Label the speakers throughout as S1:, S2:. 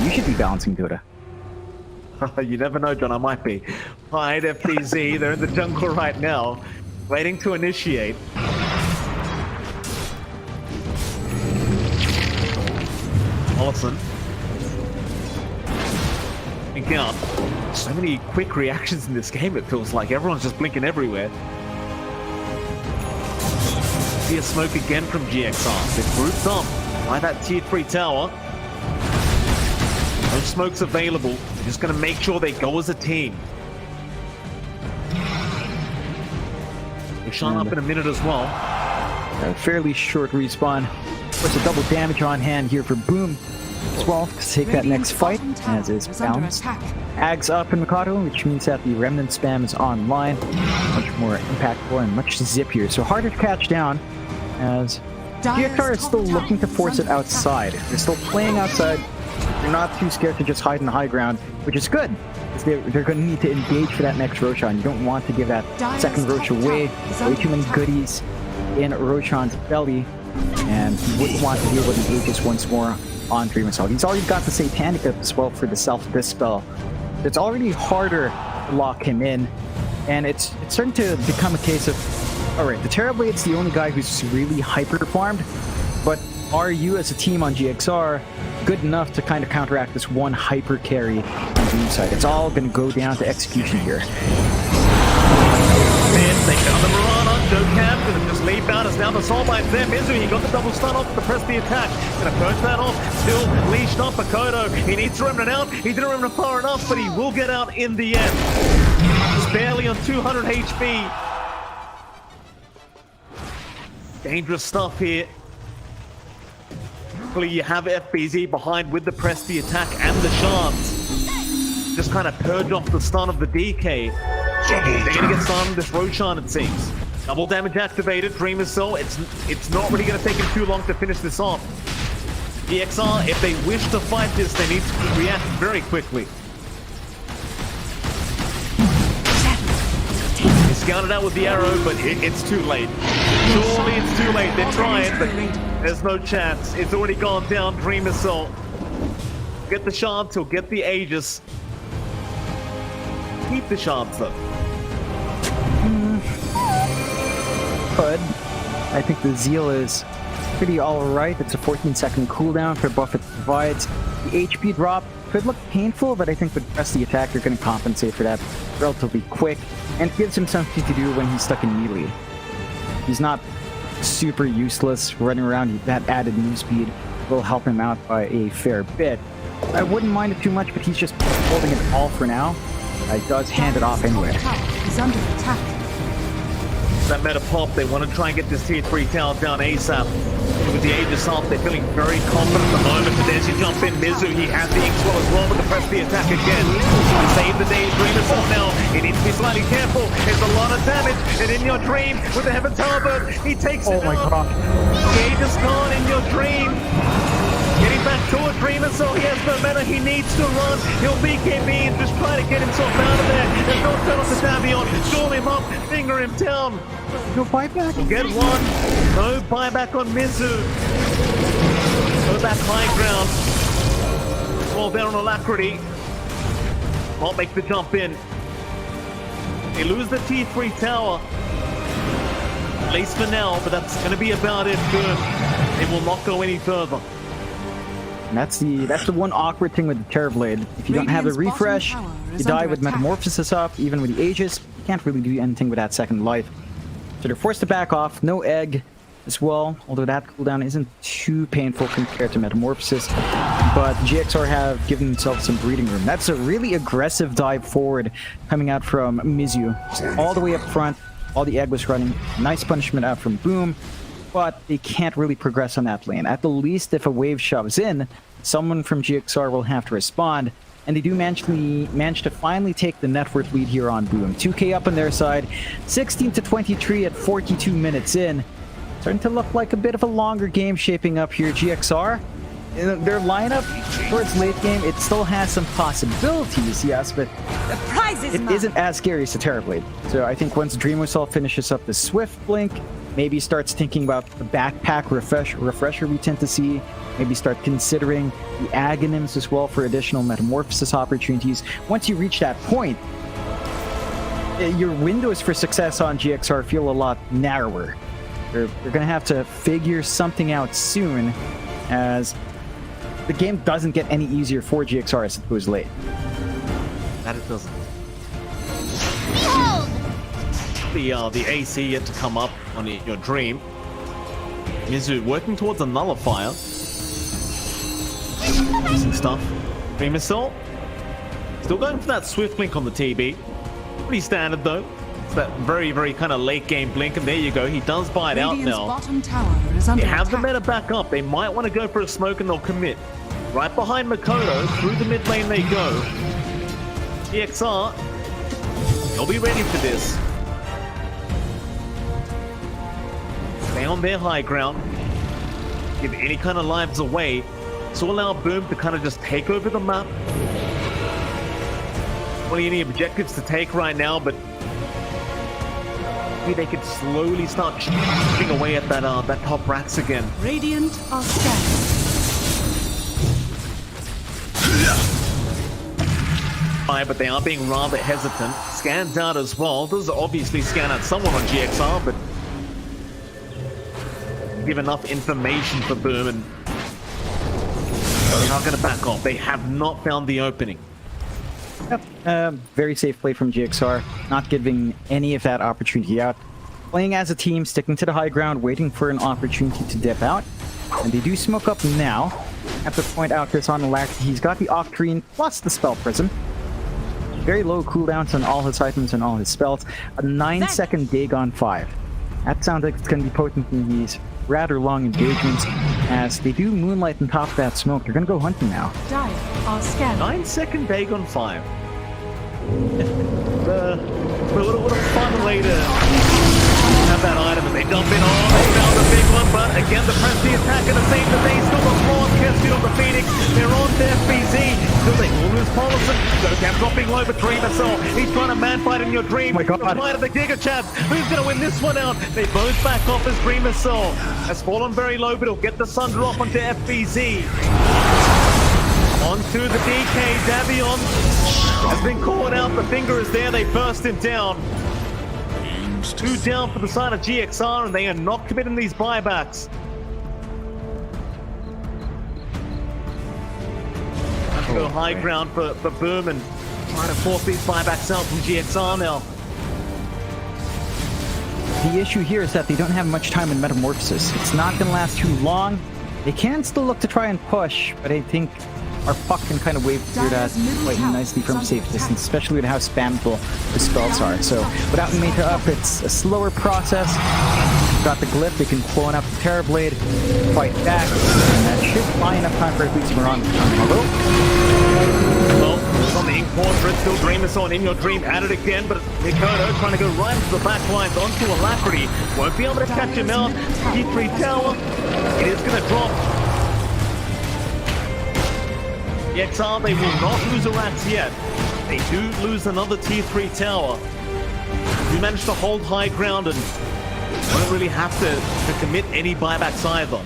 S1: You should be balancing Dota.
S2: You never know, John. I might be. Hide FBZ. They're in the jungle right now, waiting to initiate. Olsen. Thinking out. So many quick reactions in this game, it feels like. Everyone's just blinking everywhere. See a smoke again from GXR. They've grouped up by that tier 3 tower. No smokes available. They're just going to make sure they go as a team. We'll shine up in a minute as well.
S1: A fairly short respawn. Puts a double damage on hand here for Boom as well to take that next fight, as is balanced. Ags up in Mikado, which means that the Remnant spam is online. Much more impactful and much zippier, so harder to catch down, as GXR is still looking to force it outside. They're still playing outside. They're not too scared to just hide in the high ground, which is good, because they're going to need to engage for that next Roshan. You don't want to give that second Rosh away. Way too many goodies in Roshan's belly, and you wouldn't want to deal with the Aegis once more on Dream Assault. He's already got the Satanic up as well for the self-dispel. It's already harder to lock him in, and it's starting to become a case of, alright, the Terrorblade's the only guy who's really hyper-farmed, but are you as a team on GXR good enough to kind of counteract this one hyper carry on Dream side? It's all going to go down to execution here.
S2: They found the Mirana. Dokam gonna just leave out as now the soul bites there. Mizu, he got the double stun off to press the attack. Gonna push that off. Still leashed up Makoto. He needs to remnant out. He didn't remnant far enough, but he will get out in the end. Just barely on 200 HP. Dangerous stuff here. Luckily, you have FBZ behind with the press the attack and the shards. Just kind of purge off the stun of the DK. They're gonna get stunned on this Roshan, it seems. Double damage activated, Dreamer's Soul. It's not really gonna take him too long to finish this off. GXR, if they wish to fight this, they need to react very quickly. He scouted out with the arrow, but it's too late. Surely it's too late. They're trying, but there's no chance. It's already gone down, Dreamer's Soul. Get the shards, he'll get the Aegis. Keep the shards though.
S1: But I think the Zeal is pretty alright. It's a 14-second cooldown for buff it provides. The HP drop could look painful, but I think with Press the Attack, you're going to compensate for that relatively quick, and it gives him something to do when he's stuck in melee. He's not super useless running around. That added move speed will help him out by a fair bit. I wouldn't mind it too much, but he's just holding it all for now. He does hand it off anyway.
S3: He's under attack.
S2: That meta pop, they want to try and get this tier 3 tower down ASAP. With the Aegis up, they're feeling very confident at the moment, but there's your jump in. Mizu, he has the X-Well as well, but to press the attack again. To save the day, Dreamer's Soul now. He needs to be slightly careful. There's a lot of damage, and in your dream, with the Heaven Tower Bird, he takes it
S1: my
S2: out.
S1: god.
S2: The Aegis gone in your dream. Getting back toward Dreamer, so he has no mana, he needs to run. He'll BKB and just try to get himself out of there. There's no turn off the Davion. Stall him up, finger him down.
S1: No buyback.
S2: Get one. No buyback on Mizu. Go back high ground. Fall down on Alacrity. Won't make the jump in. They lose the T3 tower. At least for now, but that's going to be about it. Good. They will not go any further.
S1: And that's the one awkward thing with the Terrorblade. If you don't have a refresh, you die with Metamorphosis up. Even with the Aegis, you can't really do anything with that second life. So they're forced to back off. No egg as well, although that cooldown isn't too painful compared to Metamorphosis. But GXR have given themselves some breathing room. That's a really aggressive dive forward coming out from Mizu. All the way up front, all the egg was running. Nice punishment out from Boom. But they can't really progress on that lane. At the least, if a wave shoves in, someone from GXR will have to respond. And they do manage to finally take the net worth lead here on Boom. 2k up on their side, 16 to 23 at 42 minutes in. Starting to look like a bit of a longer game shaping up here. GXR, their lineup towards late game, it still has some possibilities, yes, but
S3: The prize is
S1: it isn't as scary as the Terrorblade. So I think once Dream Assault finishes up the Swift Blink, maybe starts thinking about the backpack refresher we tend to see. Maybe start considering the agonyms as well for additional metamorphosis opportunities. Once you reach that point, your windows for success on GXR feel a lot narrower. You're going to have to figure something out soon, as the game doesn't get any easier for GXR as it goes late.
S2: That it doesn't. The AC yet to come up on your dream. Mizu working towards a nullifier. Decent stuff. Dream Missile. Still going for that swift blink on the TB. Pretty standard though. It's that very, very kind of late game blink, and there you go. He does buy it out now.
S3: Bottom tower is under
S2: They have the
S3: attack.
S2: meta back up. They might want to go for a smoke and they'll commit. Right behind Makoto, through the mid lane they go. GXR, they'll be ready for this. Stay on their high ground. Give any kind of lives away. So allow Boom to kind of just take over the map. Really any objectives to take right now, but maybe they could slowly start chipping away at that top racks again.
S3: Radiant are scattered.
S2: But they are being rather hesitant. Scans out as well. Does obviously scan out someone on GXR, but give enough information for Boom, and they're not going to back off. They have not found the opening.
S1: Yep. Very safe play from GXR, not giving any of that opportunity out. Playing as a team, sticking to the high ground, waiting for an opportunity to dip out. And they do smoke up now. I have to point out this on Alacrity. He's got the Octarine plus the Spell Prism. Very low cooldowns on all his items and all his spells. A 9-second Dagon 5. That sounds like it's going to be potent in these rather long engagements. As they do Moonlight on top of that smoke, they're going to go hunting now.
S3: Dire are scattered.
S2: 9-second Dagon 5. What a fun way to have that item, and they dump in. Oh, they found a big one, but again, the press the attack and the save the day. Still the floor, Kessie on the Phoenix. They're on to FBZ. Still they will lose Paulison. Gokam dropping low, but Dream Assault. He's trying to man fight in your dream.
S1: Oh my God.
S2: Fight of the Giga Chaps. Who's going to win this one out? They both back off as Dream Assault has fallen very low, but he'll get the sun drop onto FBZ. Onto the DK, Davion has been caught out, the finger is there, they burst him down. 2 down for the side of GXR, and they are not committing these buybacks. Let's go high ground for Boom and trying to force these buybacks out from GXR now.
S1: The issue here is that they don't have much time in Metamorphosis. It's not going to last too long. They can still look to try and push, but I think our Puck can kind of wave through that quite nicely from a safe distance, especially with how spammable the spells are. So without Meta up, it's a slower process. Got the glyph, they can pull up the Terrorblade, fight back, and that should buy enough time for at least we're on Hello.
S2: Well, on the ink portrait, still Dreamers on in your dream at it again, but Mikoto trying to go right into the back lines onto Alacrity. Won't be able to catch him out. T3 tower, it is going to drop. GXR, they will not lose a Rats yet. They do lose another T3 tower. You manage to hold high ground and don't really have to commit any buybacks either.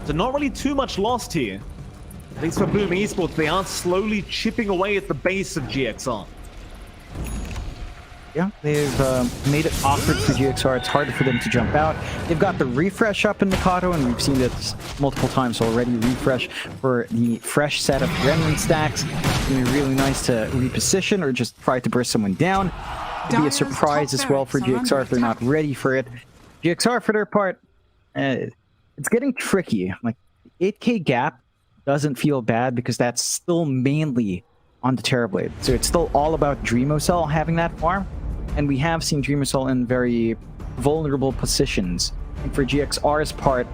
S2: So not really too much lost here. At least for Boom Esports, they are slowly chipping away at the base of GXR.
S1: Yeah, they've made it awkward for GXR. It's harder for them to jump out. They've got the refresh up in Mikado, and we've seen this multiple times already. Refresh for the fresh set of remnant stacks. It's going to be really nice to reposition or just try to burst someone down. It'd be a surprise as well for GXR if they're not ready for it. GXR, for their part, it's getting tricky. Like, 8k gap doesn't feel bad because that's still mainly on the Terrorblade. So it's still all about Dreamocell having that farm. And we have seen Dreamocell in very vulnerable positions. And for GXR's part,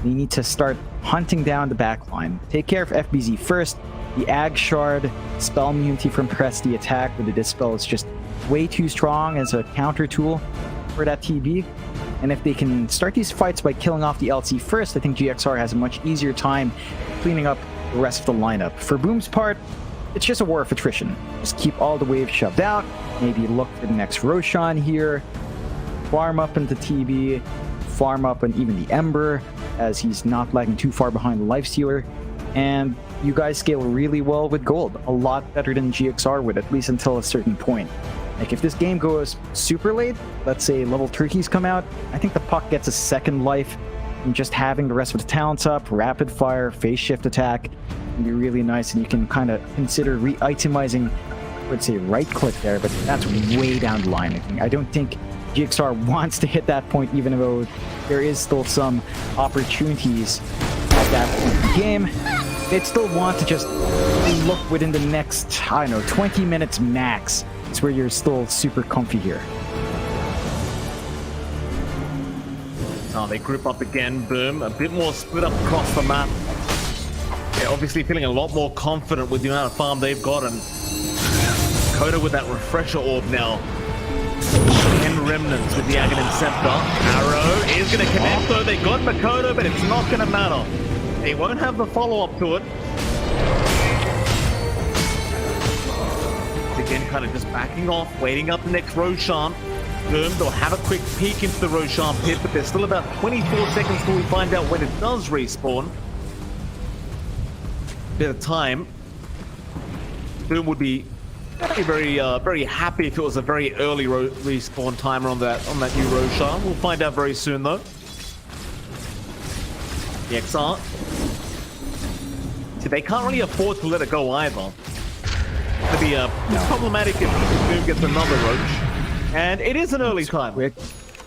S1: they need to start hunting down the backline. Take care of FBZ first. The Ag Shard, spell immunity from press the attack with the Dispel is just way too strong as a counter tool for that TB. And if they can start these fights by killing off the LC first, I think GXR has a much easier time cleaning up the rest of the lineup. For Boom's part, it's just a war of attrition. Just keep all the waves shoved out, maybe look for the next Roshan here, farm up into TB, farm up on even the Ember, as he's not lagging too far behind the Lifestealer. And you guys scale really well with gold, a lot better than GXR would, at least until a certain point. Like if this game goes super late, let's say level 30s come out, I think the puck gets a second life, and just having the rest of the talents up, rapid fire, phase shift attack, can be really nice, and you can kind of consider re-itemizing, I would say right click there, but that's way down the line. I don't think GXR wants to hit that point, even though there is still some opportunities at that point in the game. They'd still want to just look within the next, I don't know, 20 minutes max. It's where you're still super comfy here.
S2: Oh, they group up again, Boom. A bit more split up across the map. Yeah, obviously feeling a lot more confident with the amount of farm they've got, and Coda with that refresher orb now. 10 remnants with the Aghanim Scepter. Arrow is going to connect though. They got Makoto, but it's not going to matter. They won't have the follow-up to it. Again, kind of just backing off, waiting up the next Roshan. Boom, they'll have a quick peek into the Roshan pit, but there's still about 24 seconds till we find out when it does respawn. Bit of time. Boom would be very happy if it was a very early respawn timer on that new Roshan. We'll find out very soon though. The XR. See, they can't really afford to let it go either. It's going to be problematic if Boom gets another Roach. And it is an early time.
S1: Quick,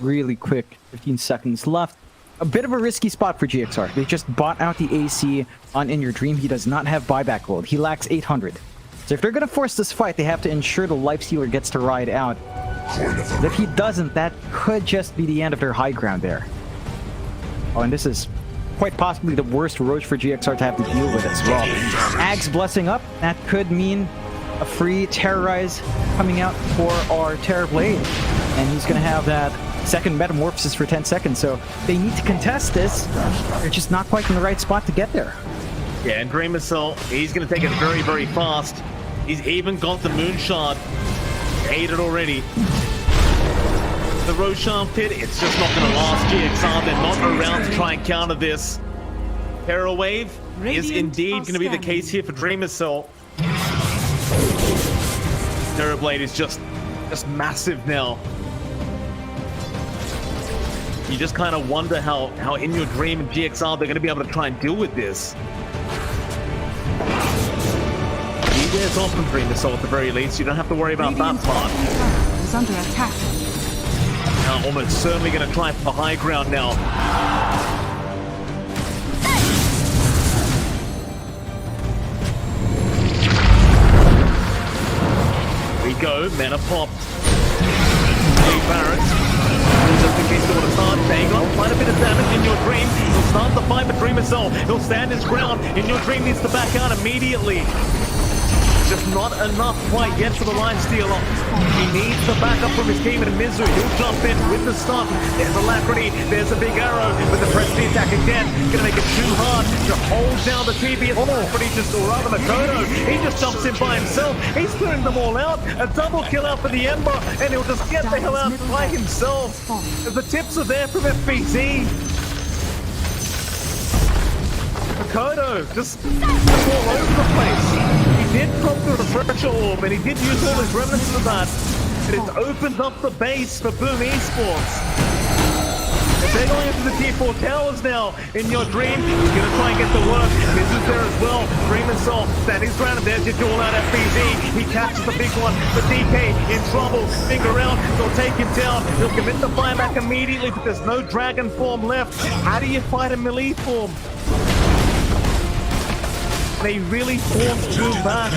S1: really quick, 15 seconds left. A bit of a risky spot for GXR. They just bought out the AC on In Your Dream. He does not have buyback gold. He lacks 800. So if they're going to force this fight, they have to ensure the Lifestealer gets to ride out. But if he doesn't, that could just be the end of their high ground there. Oh, and this is quite possibly the worst Roach for GXR to have to deal with as well. Ag's blessing up. That could mean a free Terrorize coming out for our Terrorblade. And he's going to have that second Metamorphosis for 10 seconds. So they need to contest this. They're just not quite in the right spot to get there.
S2: Yeah, and Dream Assault, he's going to take it very, very fast. He's even got the Moonshard. Ate it already. The Roshan pit, it's just not going to last. GXR, they're not around to try and counter this. Terror Wave is indeed going to be the case here for Dream Assault. Terrorblade is just massive now. You just kind of wonder how In Your Dream and GXR they're going to be able to try and deal with this. He wears off from Dream Assault at the very least. You don't have to worry about that part.
S3: Is under attack.
S2: Now almost certainly going to try for high ground now. Here we go, mana popped. Hey, Barrett. Just in case they want to start, staying on quite a bit of damage In Your Dream. He'll start the fight, but Dream Assault, he'll stand his ground. In Your Dream needs to back out immediately. Just not enough quite yet for the Lifestealer. He needs the backup from his team, and Mizu, he'll jump in with the stun. There's Alacrity, there's a big arrow, with the Prestige attack again. Gonna make it too hard to hold down the TB. Alacrity just, or rather Makoto, he just jumps in by himself. He's clearing them all out. A double kill out for the Ember, and he'll just get the hell out by himself. The tips are there from FBZ. Makoto just all over the place. He did drop the refresher orb, and he did use all his remnants for that. But it's opened up the base for Boom Esports. They're going into the Tier 4 towers now. In Your Dream, he's going to try and get the work. This is there as well. Dream Assault, standing his ground, and there's your duel out FBZ. He catches the big one, but DK in trouble. Finger out, they'll take him down. He'll commit the buyback immediately, but there's no dragon form left. How do you fight a melee form? They really forced Boom back.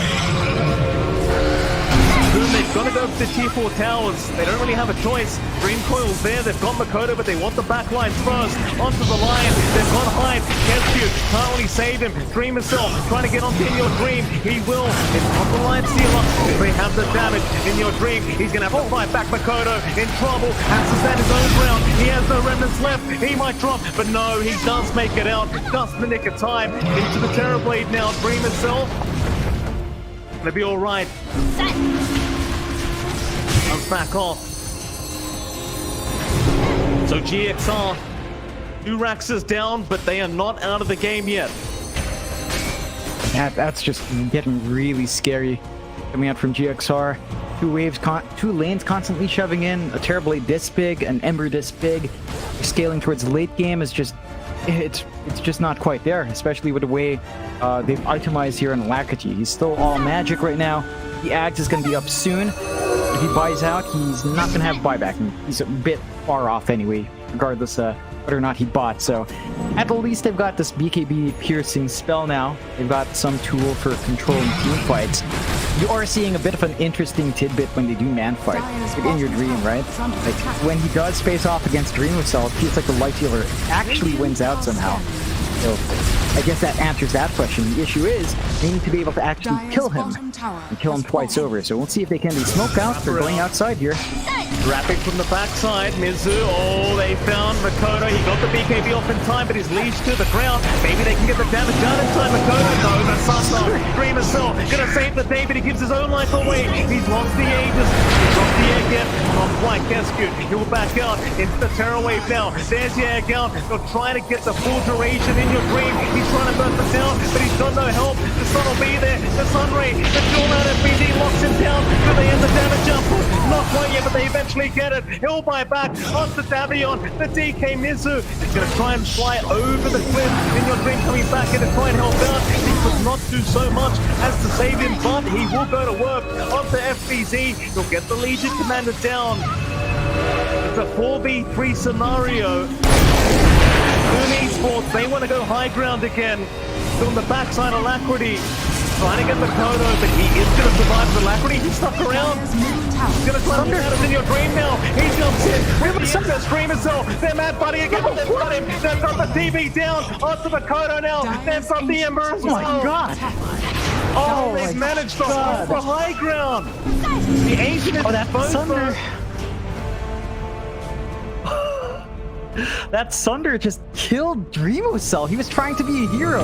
S2: Boom, they've got to go to the Tier 4 towers. They don't really have a choice. Dream Coil's there. They've got Makoto, but they want the back lines first. Onto the line. They've got Hyde. Kescu can't really save him. Dream Assault trying to get onto In Your Dream. He will. It's on the line stealer. They have the damage. In Your Dream, he's going to have to fight back. Makoto in trouble. Has to stand his own ground. He has no remnants left. He might drop, but no, he does make it out. Just in the nick of time. Into the Terrorblade now. Dream Assault. Gonna be all right. Comes back off. So GXR 2 Raxes down, but they are not out of the game yet.
S1: That's just getting really scary coming out from GXR. Two lanes constantly shoving in, a Terrorblade this big, an Ember this big. Scaling towards the late game is just, it's just not quite there, especially with the way they've itemized here on Alacrity. He's still all magic right now. The Ags is going to be up soon. If he buys out, he's not going to have buyback. He's a bit far off anyway, regardless whether or not he bought. So at the least they've got this BKB piercing spell now. They've got some tool for controlling team fights. You are seeing a bit of an interesting tidbit when they do man fight within your dream, right? Like when he does face off against Dream Cell, it feels like the life healer actually wins out somehow. So I guess that answers that question. The issue is they need to be able to actually kill him and kill him twice over. So we'll see if they can be smoked out. They're going outside here.
S2: Wrapping from the backside, Mizu. Oh, they found Makoto. He got the BKB off in time, but he's leashed to the ground. Maybe they can get the damage done in time. Makoto, no, the Sasa. Dreamer Cell gonna save the day, but he gives his own life away. He's lost the Aegis. He's lost the egg yet. Not quite Kesku. He'll back out into the Terror Wave now. There's the egg out. They're trying to get the full duration in your dream. He's trying to burst it down, but he's got no help. The sun will be there. The Sunray, the dual out FBD locks him down. Do they end the damage up? Not quite yet, but they eventually get it. He'll buy back onto Davion. The DK Mizu is going to try and fly over the cliff. In your dream coming back in to try and help out. He could not do so much as to save him, but he will go to work onto FBZ. He'll get the Legion Commander down. It's a 4v3 scenario. Boom Esports, they want to go high ground again. From the backside, Alacrity trying to get the Kodo, but he is going to survive the Alacrity. He's stuck around. He's going to climb out in your dream now. He jumps in. Really into the Stream itself. They're mad buddy again. They've got him. They've got the TV down onto the Kodo now. They've got the Ember as well.
S1: Oh my god.
S2: Oh, they've managed to hold the high ground. The Ancient is both
S1: Sunder. That Sunder just killed Dreamocell. He was trying to be a hero.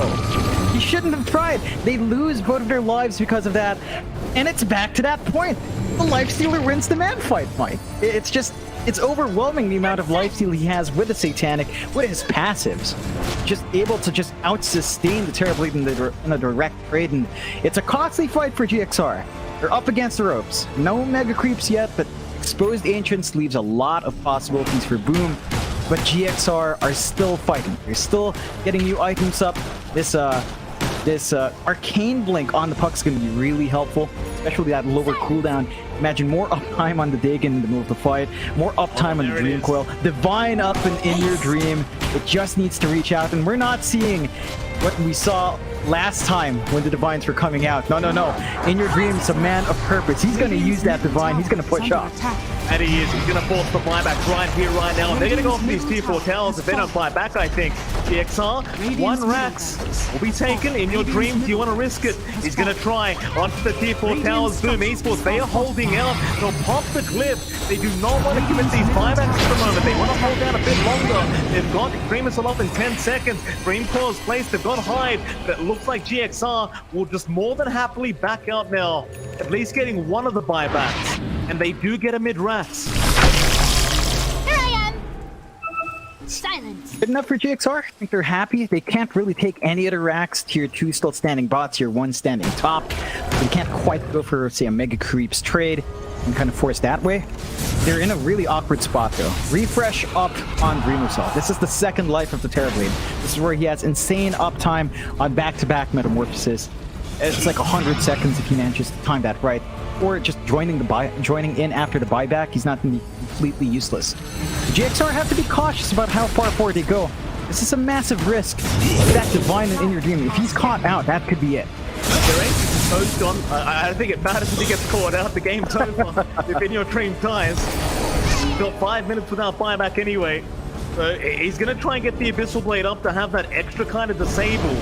S1: He shouldn't have tried. They lose both of their lives because of that. And it's back to that point. The Lifestealer wins the man fight, Mike. It's overwhelming the amount of lifesteal he has with the Satanic, with his passives. Just able to just out-sustain the Terrorblade in a direct trade. And it's a costly fight for GXR. They're up against the ropes. No Mega Creeps yet, but Exposed Ancients leaves a lot of possibilities for Boom. But GXR are still fighting. They're still getting new items up. This Arcane Blink on the puck is going to be really helpful, especially that lower cooldown. Imagine more uptime on the Dagon in the middle of the fight, more uptime on the Dream Coil. Divine up and in your dream. It just needs to reach out, and we're not seeing what we saw last time when the Divines were coming out. No. In your dream, it's a man of purpose. He's going to use that Divine. He's going to push up.
S2: And he is. He's going to force the buyback right here, right now. They're going to go for these tier 4 towers if they don't buy back, I think. GXR, 1 Rax will be taken in your dream. Do you want to risk it? He's going to try onto the tier 4 towers. Boom Esports, they are holding out. They'll pop the cliff. They do not want to commit these buybacks at the moment. They want to hold down a bit longer. They've got Dream Missile off in 10 seconds. Dream Coil's placed. They've got Hide. But it looks like GXR will just more than happily back out now. At least getting one of the buybacks. And they do get a mid-Rax.
S4: Here I am! Silence!
S1: Good enough for GXR. I think they're happy. They can't really take any other racks. Tier 2 still standing bot, Tier 1 standing top. They can't quite go for, say, a Mega Creeps trade and kind of force that way. They're in a really awkward spot, though. Refresh up on Dreamocell. This is the second life of the Terrorblade. This is where he has insane uptime on back-to-back Metamorphosis. It's like 100 seconds if he manages to time that right. Or just joining in after the buyback. He's not going to be completely useless. The GXR have to be cautious about how far forward they go. This is a massive risk. That Divine in your dream, if he's caught out, that could be it.
S2: Their ace is post on. I think it matters if he gets caught out. The game's over. If in your dream dies. He's got 5 minutes without buyback anyway. So he's going to try and get the Abyssal Blade up to have that extra kind of disable.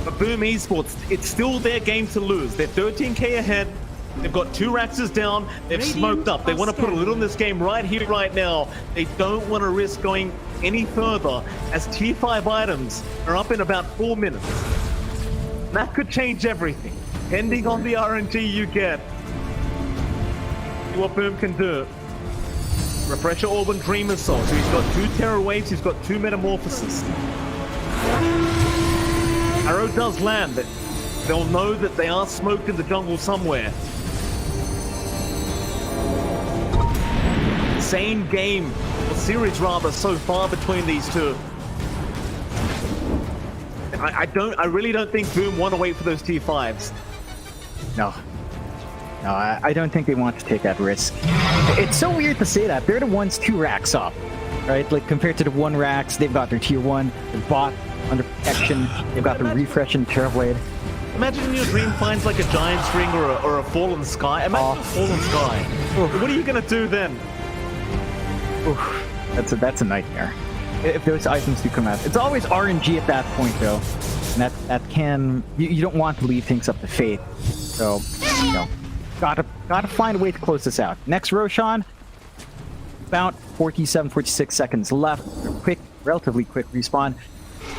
S2: But Boom Esports, it's still their game to lose. They're 13k ahead. They've got 2 Raxes down. They've smoked up. They want to put a little in this game right here, right now. They don't want to risk going any further as tier 5 items are up in about 4 minutes. That could change everything, depending on the RNG you get. See what Boom can do. Refresher Orb and Dreamer Soul. So he's got 2 Terror Waves, he's got 2 Metamorphosis. Arrow does land, but they'll know that they are smoked in the jungle somewhere. Same game, or series rather, so far between these two. I really don't think Boom want to wait for those T5s.
S1: No. No, I don't think they want to take that risk. It's so weird to say that. They're the ones 2 racks up, right? Like, compared to the 1 racks, they've got their tier 1, their bot under protection, they've got their refresh and Terrorblade.
S2: Imagine in your dream finds like a Giant's Ring or a Fallen Sky. Imagine a Fallen Sky. What are you going to do then?
S1: Oof, that's a nightmare. If those items do come out. It's always RNG at that point, though. And that can... You don't want to leave things up to fate. So, you know, gotta find a way to close this out. Next Roshan, about 47, 46 seconds left. Relatively quick respawn.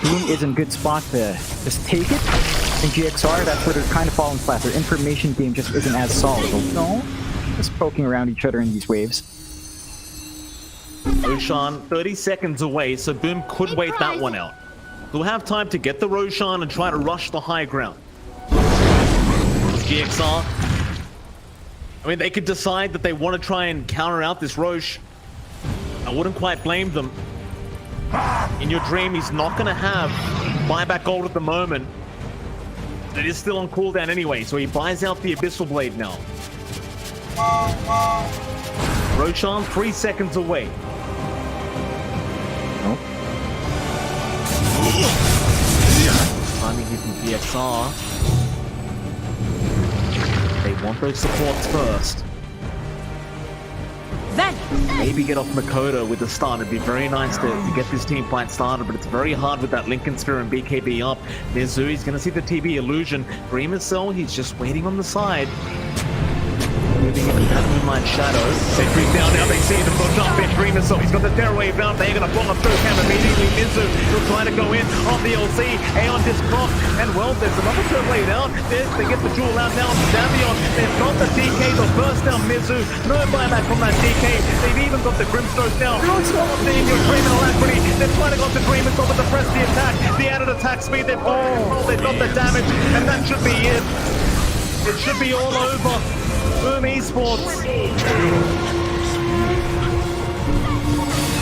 S1: Boom is in a good spot to just take it. In GXR, that's where they're kind of falling flat. Their information game just isn't as solid. No, just poking around each other in these waves.
S2: Roshan, 30 seconds away, so Boom could wait that one out. They'll have time to get the Roshan and try to rush the high ground. GXR. I mean, they could decide that they want to try and counter out this Roche. I wouldn't quite blame them. In your dream, he's not going to have buyback gold at the moment. It is still on cooldown anyway, so he buys out the Abyssal Blade now. Roshan, 3 seconds away.
S1: Nope.
S2: Timing hitting GXR. They want those supports first.
S3: Then
S2: Maybe get off Makoto with the start. It'd be very nice to get this team fight started, but it's very hard with that Lincoln Sphere and BKB up. Mizu, he's going to see the TB illusion. Dreamer Cell, he's just waiting on the side. Moving into that Moonlight Shadow. They creep down now, they see the full jump in. Dreamer Cell, he's got the Terror Wave out. They're going to block up through him immediately. Mizu, he'll try to go in off the LC. Aeon discross, and well, there's another Terror Wave out. They get the jewel out now to Davion. They've got the DK, the burst down Mizu. No buyback from that DK. They've even got the Grimstone down. Seeing your Dreamer Alacrity. They're trying to go to Dreamer Cell, but to press the attack. The added attack speed, they've got control, they've got the damage, and that should be it. It should be all over. Boom Esports.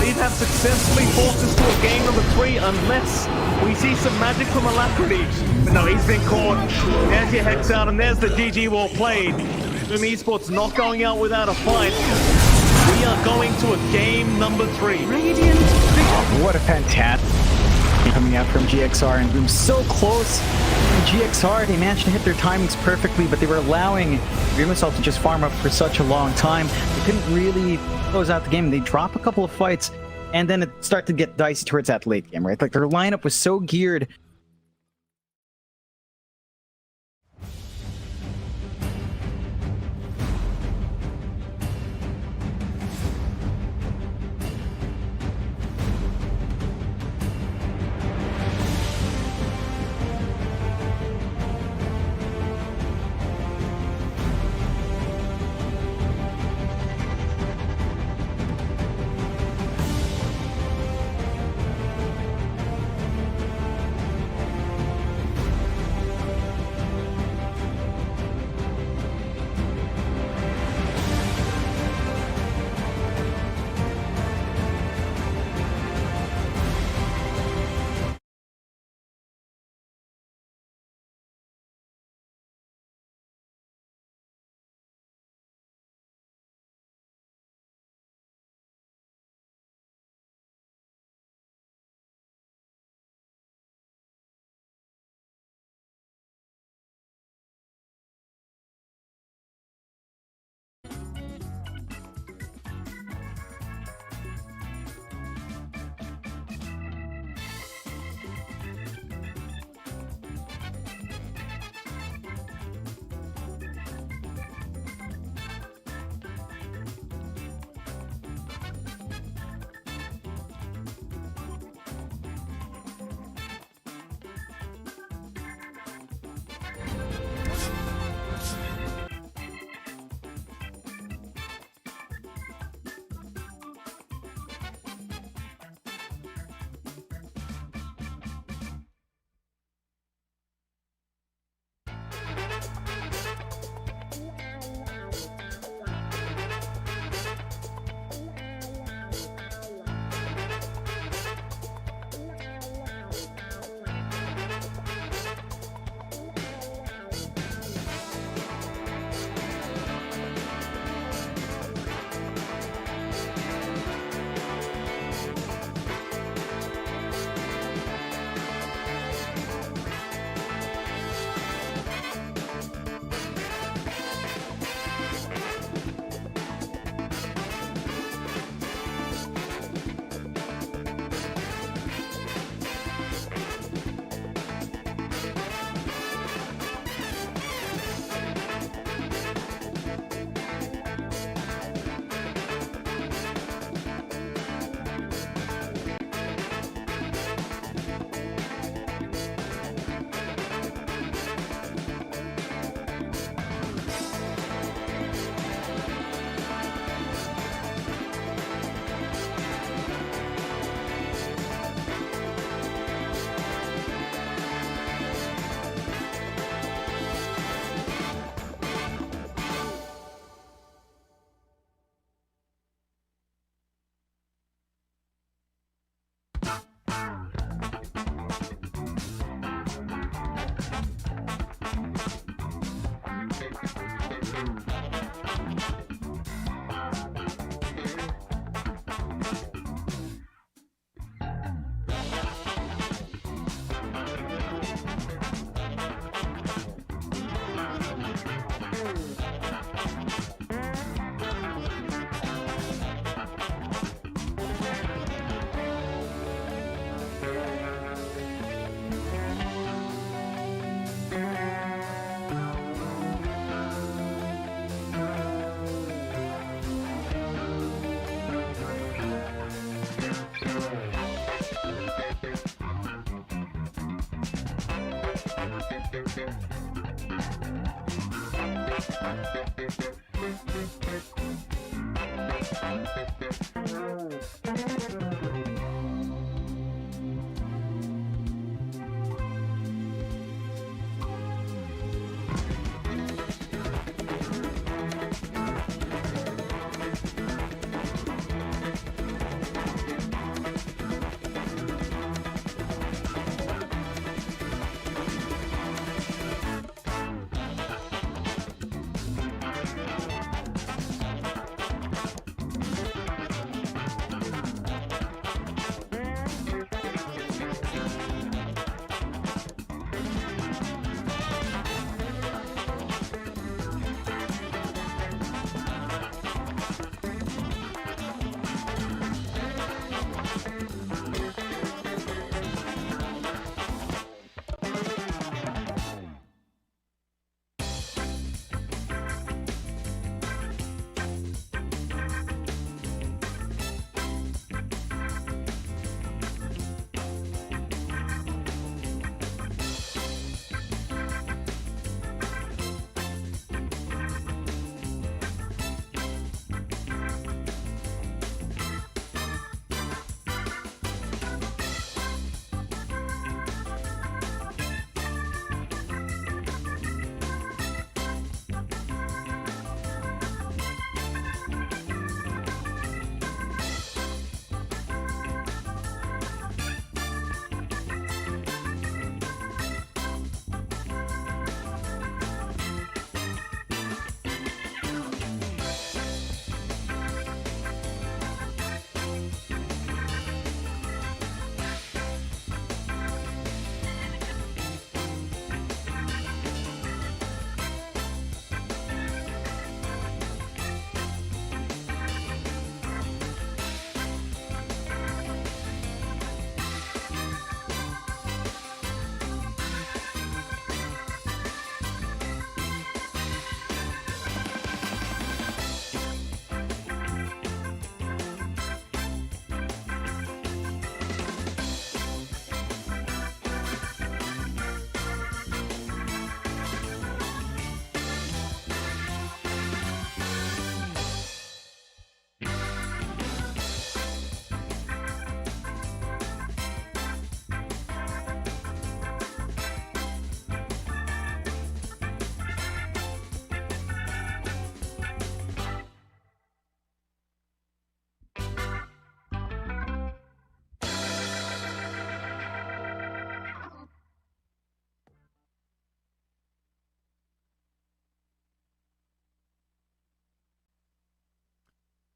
S2: These have successfully forced us to a game number 3 unless we see some magic from Alacrity. But no, he's been caught. There's your Hex out, and there's the GG wall played. Boom Esports not going out without a fight. We are going to a game number 3.
S3: Radiant victory.
S1: What a fantastic coming out from GXR, and Boom so close. And GXR, they managed to hit their timings perfectly, but they were allowing Dreamercell to just farm up for such a long time. They couldn't really close out the game. They drop a couple of fights, and then it started to get dicey towards that late game, right? Like, their lineup was so geared.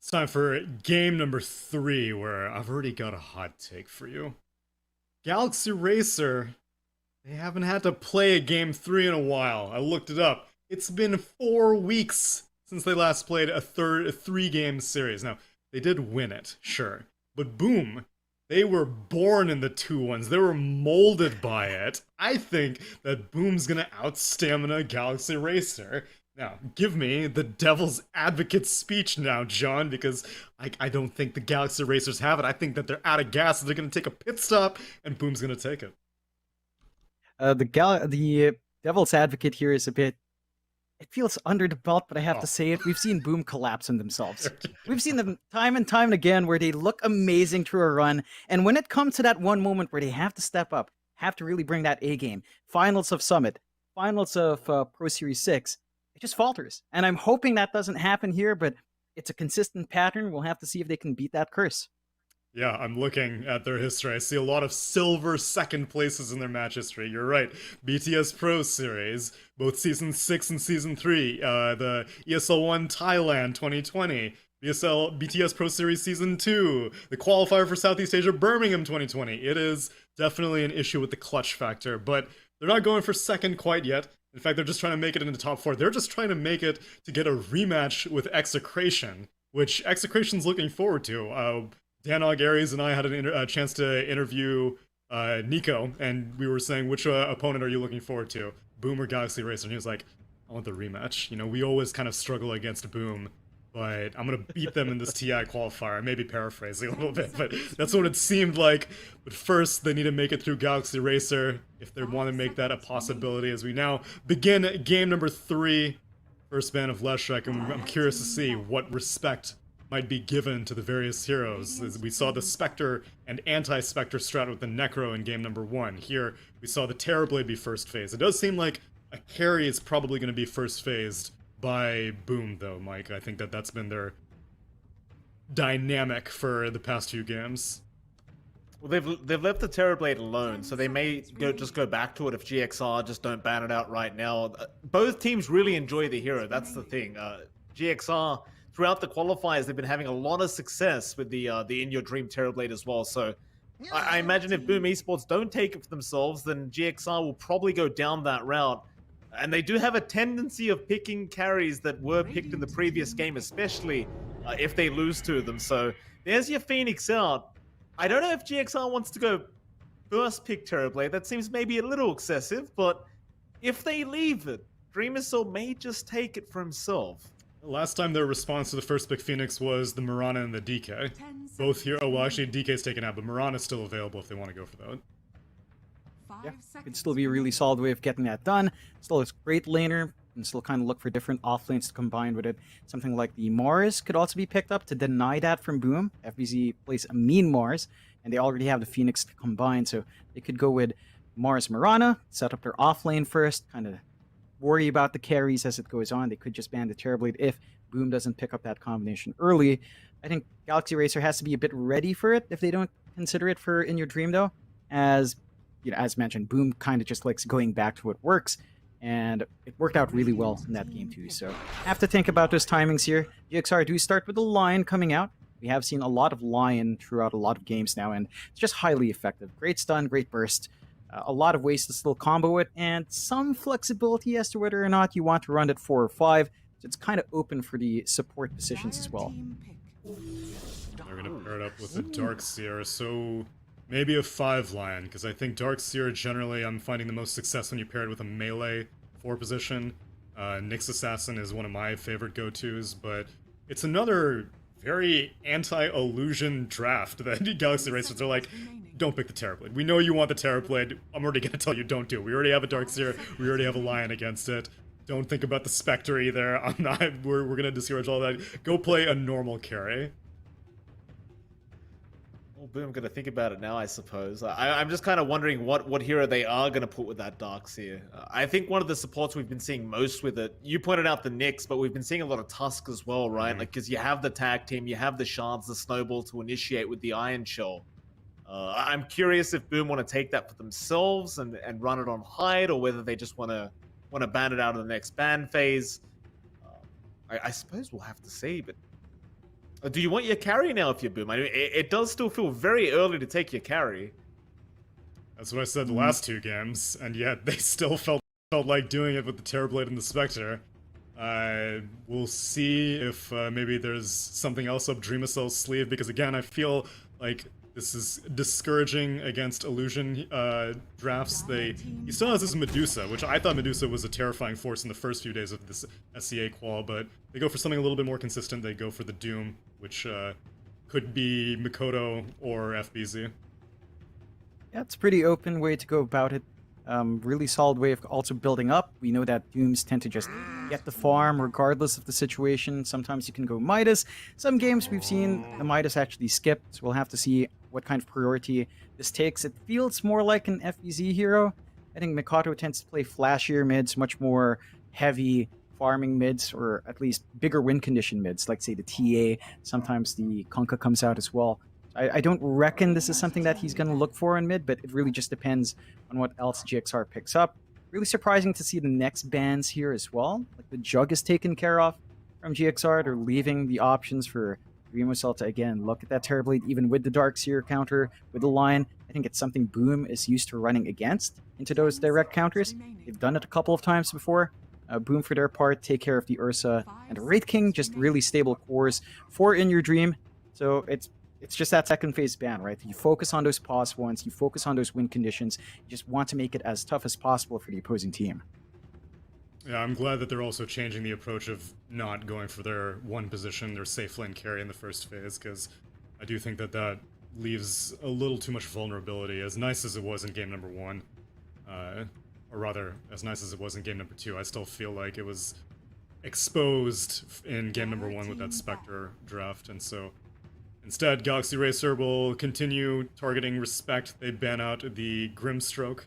S5: It's time for game number 3, where I've already got a hot take for you. Galaxy Racer, they haven't had to play a game 3 in a while. I looked it up. It's been 4 weeks since they last played a 3-game series. Now, they did win it, sure. But boom, they were born in the 2-1s. They were molded by it. I think that Boom's gonna outstamina Galaxy Racer. Now, give me the devil's advocate speech now, John, because I don't think the Galaxy Racers have it. I think that they're out of gas, and they're going to take a pit stop, and Boom's going to take it.
S1: The devil's advocate here is a bit... It feels under the belt, but I have to say it. We've seen Boom collapse on themselves. We've seen them time and time again where they look amazing through a run, and when it comes to that one moment where they have to step up, have to really bring that A game, finals of Summit, finals of Pro Series 6, it just falters. And I'm hoping that doesn't happen here, but it's a consistent pattern. We'll have to see if they can beat that curse.
S5: Yeah, I'm looking at their history. I see a lot of silver second places in their match history. You're right. BTS Pro Series, both Season 6 and Season 3. The ESL 1 Thailand 2020. BTS Pro Series Season 2. The qualifier for Southeast Asia Birmingham 2020. It is definitely an issue with the clutch factor, but they're not going for second quite yet. In fact, they're just trying to make it in the top 4. They're just trying to make it to get a rematch with Execration, which Execration's looking forward to. Danog Aries and I had a chance to interview Nico, and we were saying, which opponent are you looking forward to? Boom or Galaxy Racer? And he was like, I want the rematch. You know, we always kind of struggle against Boom. but I'm going to beat them in this TI qualifier. I may be paraphrasing a little bit, but that's what it seemed like. But first, they need to make it through Galaxy Racer if they want to make that a possibility as we now begin game number 3, first ban of Leshek, and I'm curious to see what respect might be given to the various heroes. As we saw the Spectre and anti-Spectre strat with the Necro in game number 1. Here, we saw the Terrorblade be first phased. It does seem like a carry is probably going to be first phased by Boom, though, Mike. I think that's been their dynamic for the past few games.
S2: Well, they've left the Terrorblade alone, so they may just go back to it if GXR just don't ban it out right now. Both teams really enjoy the hero. That's the thing. GXR throughout the qualifiers, they've been having a lot of success with the In Your Dream Terrorblade as well. So I imagine if Boom Esports don't take it for themselves, then GXR will probably go down that route. And they do have a tendency of picking carries that were picked in the previous game, especially if they lose to them. So there's your Phoenix out. I don't know if GXR wants to go first pick Terrorblade. That seems maybe a little excessive, but if they leave it, Dreamissel may just take it for himself.
S5: Last time their response to the first pick Phoenix was the Mirana and the DK. Both here. Oh, well, actually, DK's taken out, but Mirana's still available if they want to go for that.
S1: Yeah, could still be a really solid way of getting that done. Still a great laner, and still kind of look for different offlanes to combine with it. Something like the Mars could also be picked up to deny that from Boom. FBZ plays a mean Mars, and they already have the Phoenix to combine, so they could go with Mars Mirana, set up their offlane first, kind of worry about the carries as it goes on. They could just ban the Terrorblade if Boom doesn't pick up that combination early. I think Galaxy Racer has to be a bit ready for it if they don't consider it for In Your Dream, though, as you know, as mentioned, Boom kind of just likes going back to what works, and it worked out really well in that game too. So have to think about those timings here. GXR do start with the Lion coming out. We have seen a lot of Lion throughout a lot of games now, and it's just highly effective. Great stun, great burst, a lot of ways to still combo it, and some flexibility as to whether or not you want to run it 4 or 5. So it's kind of open for the support positions as well.
S5: They're going to pair it up with the Darkseer, so maybe a 5 Lion, because I think Darkseer generally I'm finding the most success when you pair it with a melee 4 position. Nyx Assassin is one of my favorite go-tos, but it's another very anti-illusion draft that Galaxy Racers are like, don't pick the Terrorblade. We know you want the Terrorblade. I'm already going to tell you don't do it. We already have a Darkseer. We already have a Lion against it. Don't think about the Spectre either. I'm not. We're going to discourage all that. Go play a normal carry.
S2: Well, Boom, gonna think about it now, I suppose. I'm just kind of wondering what hero they are gonna put with that Darkseer. I think one of the supports we've been seeing most with it, you pointed out the Nyx, but we've been seeing a lot of Tusk as well, right? Like, because you have the tag team, you have the Shards, the Snowball to initiate with the Iron Shell. I'm curious if Boom want to take that for themselves and run it on hide, or whether they just want to ban it out of the next ban phase. I suppose we'll have to see, but do you want your carry now if you're Boom? I mean, it does still feel very early to take your carry.
S5: That's what I said the last 2 games, and yet they still felt like doing it with the Terrorblade and the Spectre. We'll see if maybe there's something else up Dreamicel's sleeve, because again, I feel like this is discouraging against illusion drafts. He still has this Medusa, which I thought Medusa was a terrifying force in the first few days of this SCA qual, but they go for something a little bit more consistent. They go for the Doom, which could be Mikoto or FBZ.
S1: Yeah, it's a pretty open way to go about it. Really solid way of also building up. We know that Dooms tend to just get the farm regardless of the situation. Sometimes you can go Midas. Some games we've seen the Midas actually skip, so we'll have to see what kind of priority this takes. It feels more like an FBZ hero. I think Mikoto tends to play flashier mids, much more heavy farming mids, or at least bigger win condition mids, like say the TA. Sometimes the Kunkka comes out as well. I don't reckon this is something that he's going to look for in mid, but it really just depends on what else GXR picks up. Really surprising to see the next bans here as well. Like the Jug is taken care of from GXR. They're leaving the options for Dreamicel to, again, look at that Terrorblade, even with the Darkseer counter, with the Lion. I think it's something Boom is used to running against into those direct counters. They've done it a couple of times before. Boom, for their part, take care of the Ursa and the Wraith King, just really stable cores for In Your Dream. So it's just that second phase ban, right? You focus on those pause ones, you focus on those win conditions, you just want to make it as tough as possible for the opposing team.
S5: Yeah, I'm glad that they're also changing the approach of not going for their one position, their safe lane carry in the first phase, because I do think that that leaves a little too much vulnerability. As nice as it was in game number 1, or rather, as nice as it was in game number 2, I still feel like it was exposed in game number 1 with that Spectre draft, and so instead, Galaxy Racer will continue targeting Respect. They ban out the Grimstroke,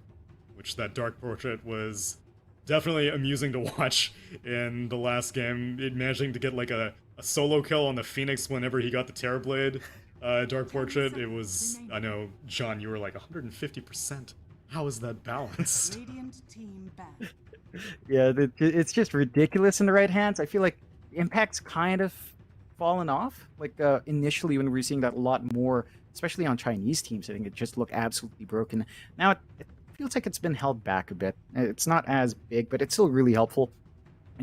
S5: which that Dark Portrait was definitely amusing to watch in the last game. It managing to get like a solo kill on the Phoenix whenever he got the Terrorblade Dark Portrait. It was, I know, John, you were like 150%. How is that balanced?
S3: Radiant team ban.
S1: Yeah, it's just ridiculous in the right hands. I feel like Impact's kind of fallen off. Like initially when we were seeing that a lot more, especially on Chinese teams, I think it just looked absolutely broken. Now it feels like it's been held back a bit. It's not as big, but it's still really helpful.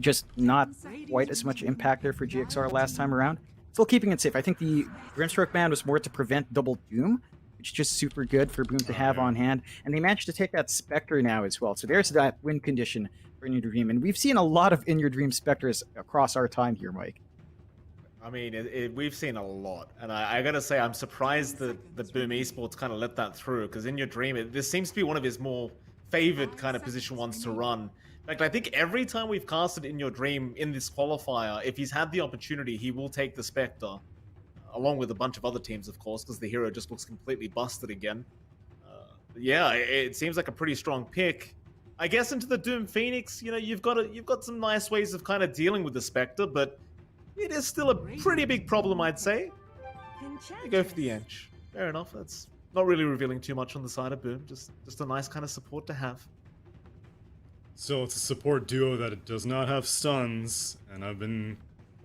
S1: Just not quite as much impact there for GXR last time around. Still keeping it safe. I think the Grimstroke ban was more to prevent double Doom, which is just super good for Boom to have on hand. And they managed to take that Spectre now as well. So there's that win condition for In Your Dream. And we've seen a lot of In Your Dream Spectres across our time here, Mike.
S2: I mean, we've seen a lot, and I gotta say, I'm surprised that Boom Esports kind of let that through, because In Your Dream, this seems to be one of his more favored kind of position ones to run. In fact, I think every time we've casted In Your Dream in this qualifier, if he's had the opportunity, he will take the Spectre, along with a bunch of other teams, of course, because the hero just looks completely busted again. Yeah, it seems like a pretty strong pick. I guess into the Doom Phoenix, you know, you've got some nice ways of kind of dealing with the Spectre, but it is still a pretty big problem, I'd say. You go for the Ench. Fair enough. That's not really revealing too much on the side of Boom. Just a nice kind of support to have.
S5: So it's a support duo that it does not have stuns, and I've been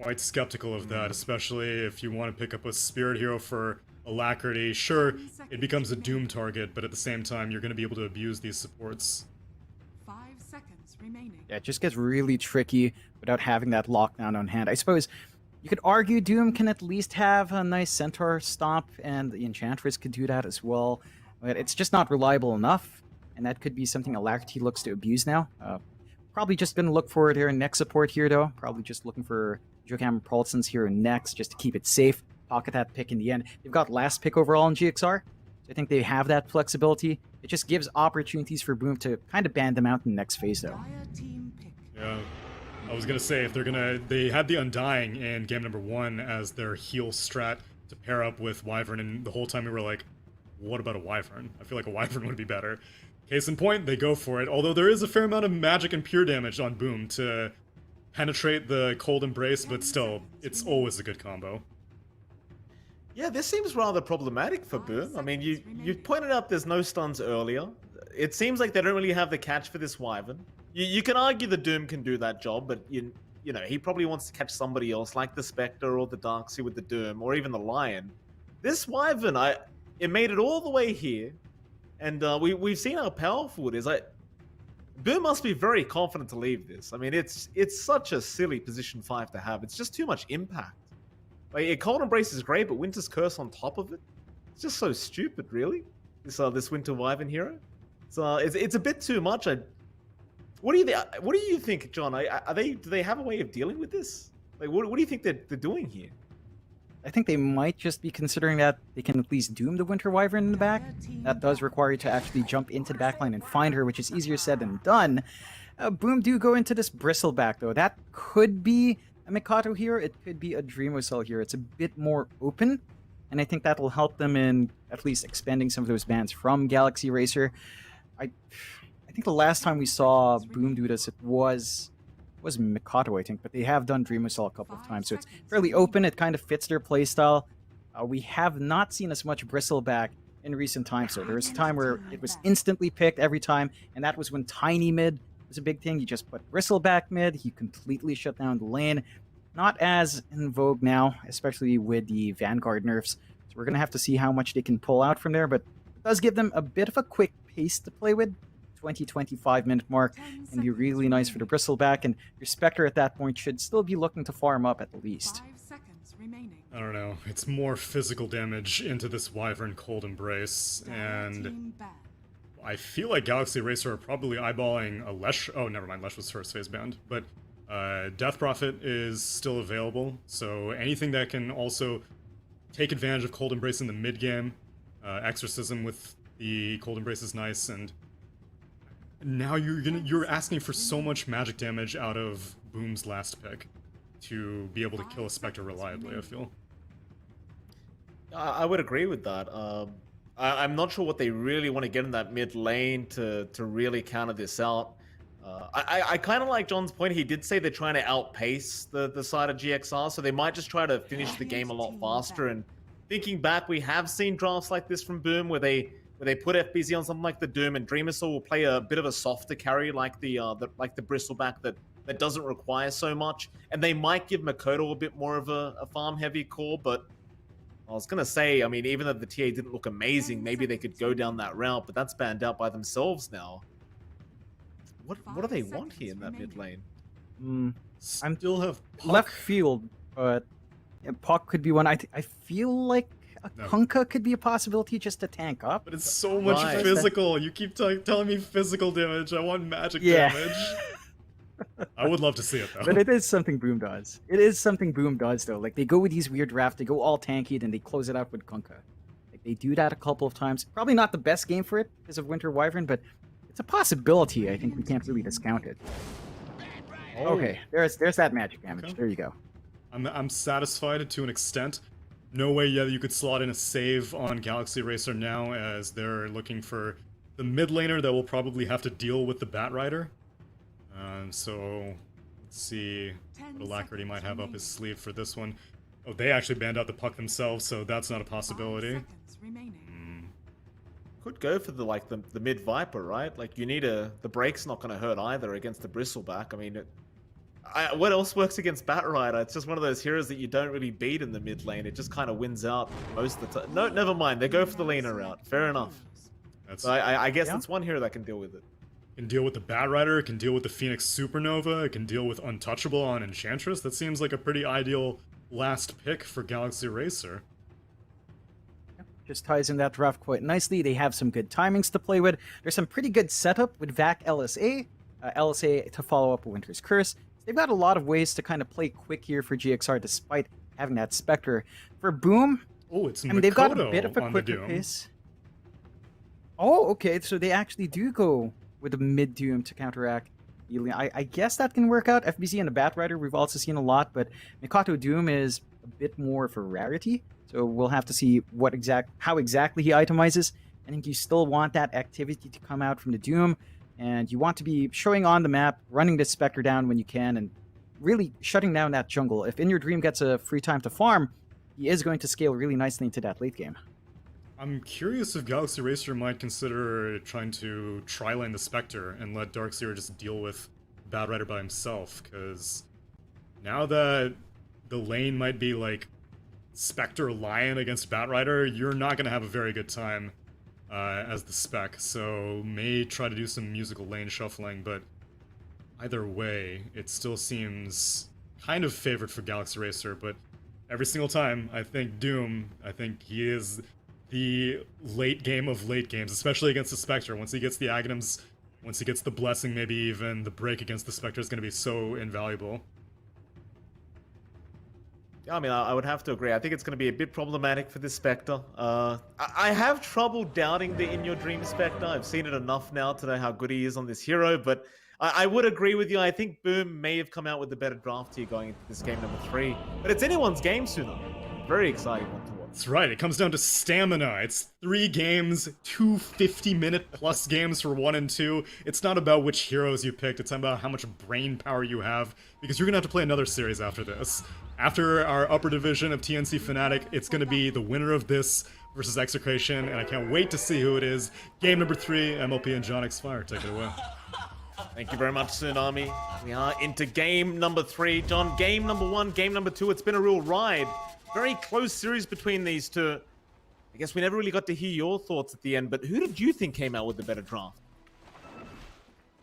S5: quite skeptical of that, especially if you want to pick up a Spirit Hero for Alacrity. Sure, it becomes a Doom target, but at the same time, you're going to be able to abuse these supports.
S3: 5 seconds remaining.
S1: Yeah, it just gets really tricky without having that lockdown on hand. I suppose you could argue Doom can at least have a nice Centaur stomp, and the Enchantress could do that as well. But it's just not reliable enough, and that could be something Alacrity looks to abuse now. Probably just going to look for their next support here, though. Probably just looking for Joachim Paulson's here next, just to keep it safe. Pocket that pick in the end. They've got last pick overall in GXR, so I think they have that flexibility. It just gives opportunities for Boom to kind of ban them out in the next phase, though.
S3: Dire team pick.
S5: Yeah, I was gonna say, if they're gonna... They had the Undying in game number 1 as their heal strat to pair up with Wyvern, and the whole time we were like, what about a Wyvern? I feel like a Wyvern would be better. Case in point, they go for it, although there is a fair amount of magic and pure damage on Boom to penetrate the Cold Embrace, but still, it's always a good combo.
S2: Yeah, this seems rather problematic for Boom. I mean, you pointed out there's no stuns earlier. It seems like they don't really have the catch for this Wyvern. You can argue the Doom can do that job, but you know, he probably wants to catch somebody else, like the Spectre or the Darkseid with the Doom, or even the Lion. This Wyvern, it made it all the way here, and we've seen how powerful it is. Boom must be very confident to leave this. I mean, it's such a silly position 5 to have. It's just too much impact. Like, Cold Embrace is great, but Winter's Curse on top of it, it's just so stupid, really. This Winter Wyvern hero. So it's a bit too much. What do you think, John? Do they have a way of dealing with this? Like, what do you think they're doing here?
S1: I think they might just be considering that they can at least Doom the Winter Wyvern in the back. That does require you to actually jump into the backline and find her, which is easier said than done. Boom do go into this Bristleback, though. That could be a Mikado here. It could be a Dreamwhistle here. It's a bit more open, and I think that'll help them in at least expending some of those bans from Galaxy Racer. I think the last time we saw Boom do this, it was Mikado, I think, but they have done Dreamwhistle a couple of times, so it's fairly open. It kind of fits their playstyle. We have not seen as much Bristleback in recent times, so there was a time where it was instantly picked every time, and that was when Tiny Mid was a big thing. You just put Bristleback mid, he completely shut down the lane. Not as in vogue now, especially with the Vanguard nerfs, so we're going to have to see how much they can pull out from there, but it does give them a bit of a quick pace to play with. 20-25 minute mark and be really nice for the Bristleback, and your Spectre at that point should still be looking to farm up at the least.
S3: 5 seconds remaining.
S5: I don't know, it's more physical damage into this Wyvern Cold Embrace, and I feel like Galaxy Racer are probably eyeballing a Lesh. Oh, never mind. Lesh was first phase banned, but Death Prophet is still available. So anything that can also take advantage of Cold Embrace in the mid game, Exorcism with the Cold Embrace is nice, and now you're asking for so much magic damage out of Boom's last pick to be able to kill a Spectre reliably. I feel.
S2: I would agree with that. I'm not sure what they really want to get in that mid lane to really counter this out. I kind of like John's point. He did say they're trying to outpace the side of GXR, so they might just try to finish the game a lot faster. And thinking back, we have seen drafts like this from Boom where they put FBZ on something like the Doom, and Dreamersaur will play a bit of a softer carry like the Bristleback that doesn't require so much, and they might give Makoto a bit more of a farm heavy core. But I was gonna say, I mean, even though the TA didn't look amazing, maybe they could go down that route, but that's banned out by themselves now. What do they want here in that mid lane?
S1: I'm
S5: Still have Puck.
S1: left field, but Puck could be one. I feel like a Kunkka could be a possibility just to tank up.
S5: But it's so much
S2: Right.
S5: physical. You keep telling me physical damage. I want magic
S1: Yeah.
S5: damage. I would love to see it though.
S1: But it is something Boom does. It is something Boom does, though. Like, they go with these weird drafts, they go all tanky, then they close it out with Kunkka. Like, they do that a couple of times. Probably not the best game for it because of Winter Wyvern, but it's a possibility. I think we can't really discount it. Okay, there's that magic damage.
S5: Okay.
S1: There you go.
S5: I'm satisfied to an extent. No way yet you could slot in a save on Galaxy Racer now, as they're looking for the mid laner that will probably have to deal with the Bat Rider. So let's see what Alacrity might have up his sleeve for this one. Oh, they actually banned out the Puck themselves, so that's not a possibility.
S2: Could go for the mid Viper, right? Like, you need the break's not going to hurt either against the Bristleback. I mean, what else works against Bat Rider? It's just one of those heroes that you don't really beat in the mid lane. It just kind of wins out most of the time. No, never mind. They go for the laner route. Fair enough. So I guess it's one hero that can deal with it.
S5: It can deal with the Bat Rider, it can deal with the Phoenix Supernova, it can deal with Untouchable on Enchantress. That seems like a pretty ideal last pick for Galaxy Racer.
S1: Just ties in that draft quite nicely. They have some good timings to play with. There's some pretty good setup with VAC LSA. LSA to follow up with Winter's Curse. They've got a lot of ways to kind of play quick here for GXR despite having that Spectre. For Boom,
S5: Oh, it's
S1: I mean, they've got a
S5: Makoto
S1: bit of a
S5: on the
S1: quicker
S5: Doom.
S1: pace. Oh, okay, so they actually do go with a mid-Doom to counteract Alien. I guess that can work out. FBZ and the Bat Rider we've also seen a lot, but Makoto Doom is a bit more of a rarity, so we'll have to see how exactly he itemizes. I think you still want that activity to come out from the Doom, and you want to be showing on the map, running the Spectre down when you can, and really shutting down that jungle. If In Your Dream gets a free time to farm, he is going to scale really nicely into that late game.
S5: I'm curious if Galaxy Racer might consider trying to tri-lane the Spectre and let Darkseer just deal with Bat Rider by himself, because now that the lane might be like Spectre Lion against Bat Rider, you're not going to have a very good time as the spec, so may try to do some musical lane shuffling, but either way, it still seems kind of favored for Galaxy Racer, but every single time, I think Doom, I think he is the late game of late games, especially against the Spectre. Once he gets the Aghanims, once he gets the Blessing, maybe even the break against the Spectre is going to be so invaluable.
S2: Yeah, I mean, I would have to agree. I think it's going to be a bit problematic for this Spectre. I have trouble doubting the In Your Dream Spectre. I've seen it enough now to know how good he is on this hero, but I would agree with you. I think Boom may have come out with the better draft here going into this game number 3, but it's anyone's game sooner. Very exciting one to watch.
S5: That's right, it comes down to stamina. It's 3 games, 2 50-minute plus games for 1 and 2. It's not about which heroes you picked, it's about how much brain power you have, because you're gonna have to play another series after this. After our upper division of TNC Fnatic, it's gonna be the winner of this versus Execration, and I can't wait to see who it is. Game number 3, MLP and John X Fire, take it away.
S2: Thank you very much, Tsunami. We are into game number 3. John, game number 1, game number 2, it's been a real ride. Very close series between these two. I guess we never really got to hear your thoughts at the end, but who did you think came out with the better draft?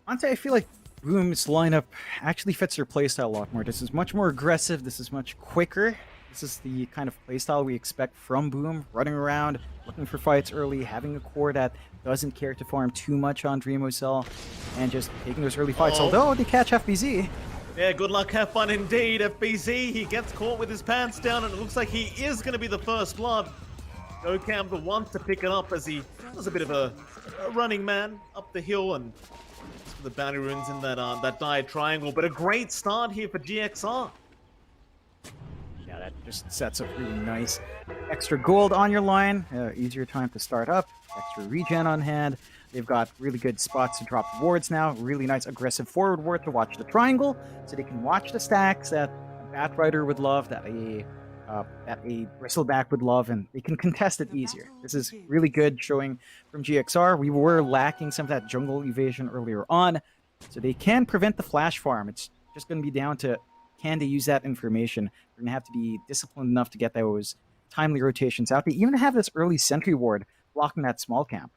S1: Honestly, I feel like Boom's lineup actually fits their playstyle a lot more. This is much more aggressive, this is much quicker, This is the kind of playstyle we expect from Boom, running around, looking for fights early, having a core that doesn't care to farm too much on Dreamocell, and just taking those early fights. Although they catch FBZ.
S2: Yeah, good luck, have fun indeed. FBZ, he gets caught with his pants down, and it looks like he is going to be the first blood. Jokam the one to pick it up as he was a bit of a running man up the hill, and the bounty runes in that dire triangle. But a great start here for GXR.
S1: Yeah, that just sets up really nice. Extra gold on your line, easier time to start up, extra regen on hand. They've got really good spots to drop wards now. Really nice aggressive forward ward to watch the triangle, so they can watch the stacks that a Batrider would love, that a Bristleback would love, and they can contest it easier. This is really good showing from GXR. We were lacking some of that jungle evasion earlier on, so they can prevent the flash farm. It's just going to be down to, can they use that information? They're going to have to be disciplined enough to get those timely rotations out. They even have this early sentry ward blocking that small camp.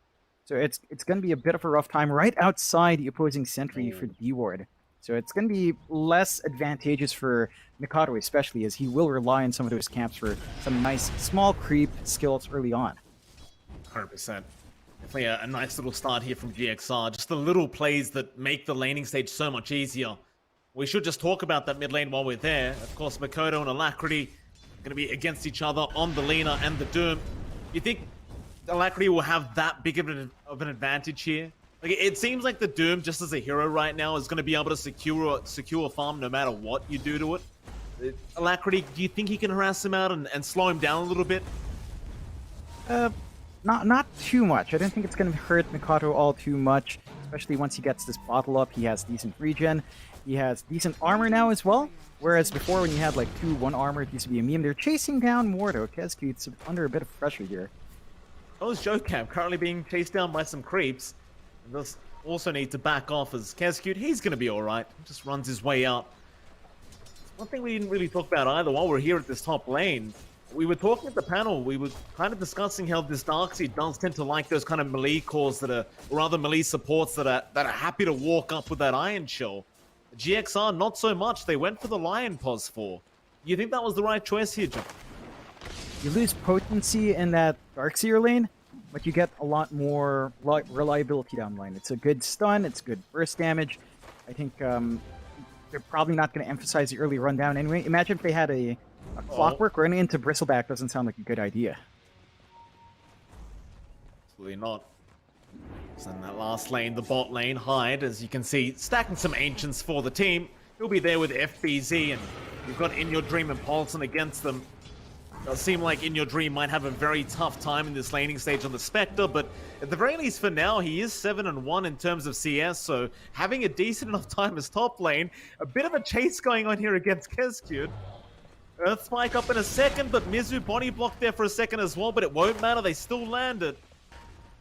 S1: So it's going to be a bit of a rough time right outside the opposing sentry for D ward. So it's going to be less advantageous for Mikado, especially as he will rely on some of those camps for some nice small creep skills early on.
S2: 100%. Definitely a nice little start here from GXR. Just the little plays that make the laning stage so much easier. We should just talk about that mid lane while we're there. Of course, Makoto and Alacrity going to be against each other on the Lina and the Doom. You think Alacrity will have that big of an advantage here? Like, it seems like the Doom, just as a hero right now, is going to be able to secure a farm no matter what you do to it. Alacrity, do you think he can harass him out and slow him down a little bit?
S1: Not too much. I don't think it's going to hurt Mikado all too much, especially once he gets this bottle up. He has decent regen. He has decent armor now as well. Whereas before, when you had like 2-1 armor, it used to be a meme. They're chasing down Mordo. Kescute's under a bit of pressure here.
S2: Oh, it's Jokam currently being chased down by some creeps. And does also need to back off as Kescute. He's going to be alright. Just runs his way up. One thing we didn't really talk about either while we're here at this top lane. We were talking at the panel, we were kind of discussing how this Darkseid does tend to like those kind of melee cores that are, or other melee supports that are happy to walk up with that Iron Shell. GXR, not so much. They went for the Lion Pos 4. You think that was the right choice here, John?
S1: You lose potency in that Darkseer lane, but you get a lot more reliability down the line. It's a good stun, it's good burst damage. I think they're probably not going to emphasize the early rundown anyway. Imagine if they had a Clockwork running into Bristleback. Doesn't sound like a good idea.
S2: Absolutely not. So in that last lane, the bot lane, Hyde, as you can see, stacking some Ancients for the team. He'll be there with FBZ, and you've got In Your Dream and Paulson against them. Does seem like In Your Dream might have a very tough time in this laning stage on the Spectre, but at the very least for now, he is 7-1 in terms of CS, so having a decent enough time as top lane. A bit of a chase going on here against Kescute. Earth Spike up in a second, but Mizu body blocked there for a second as well, but it won't matter, they still land it.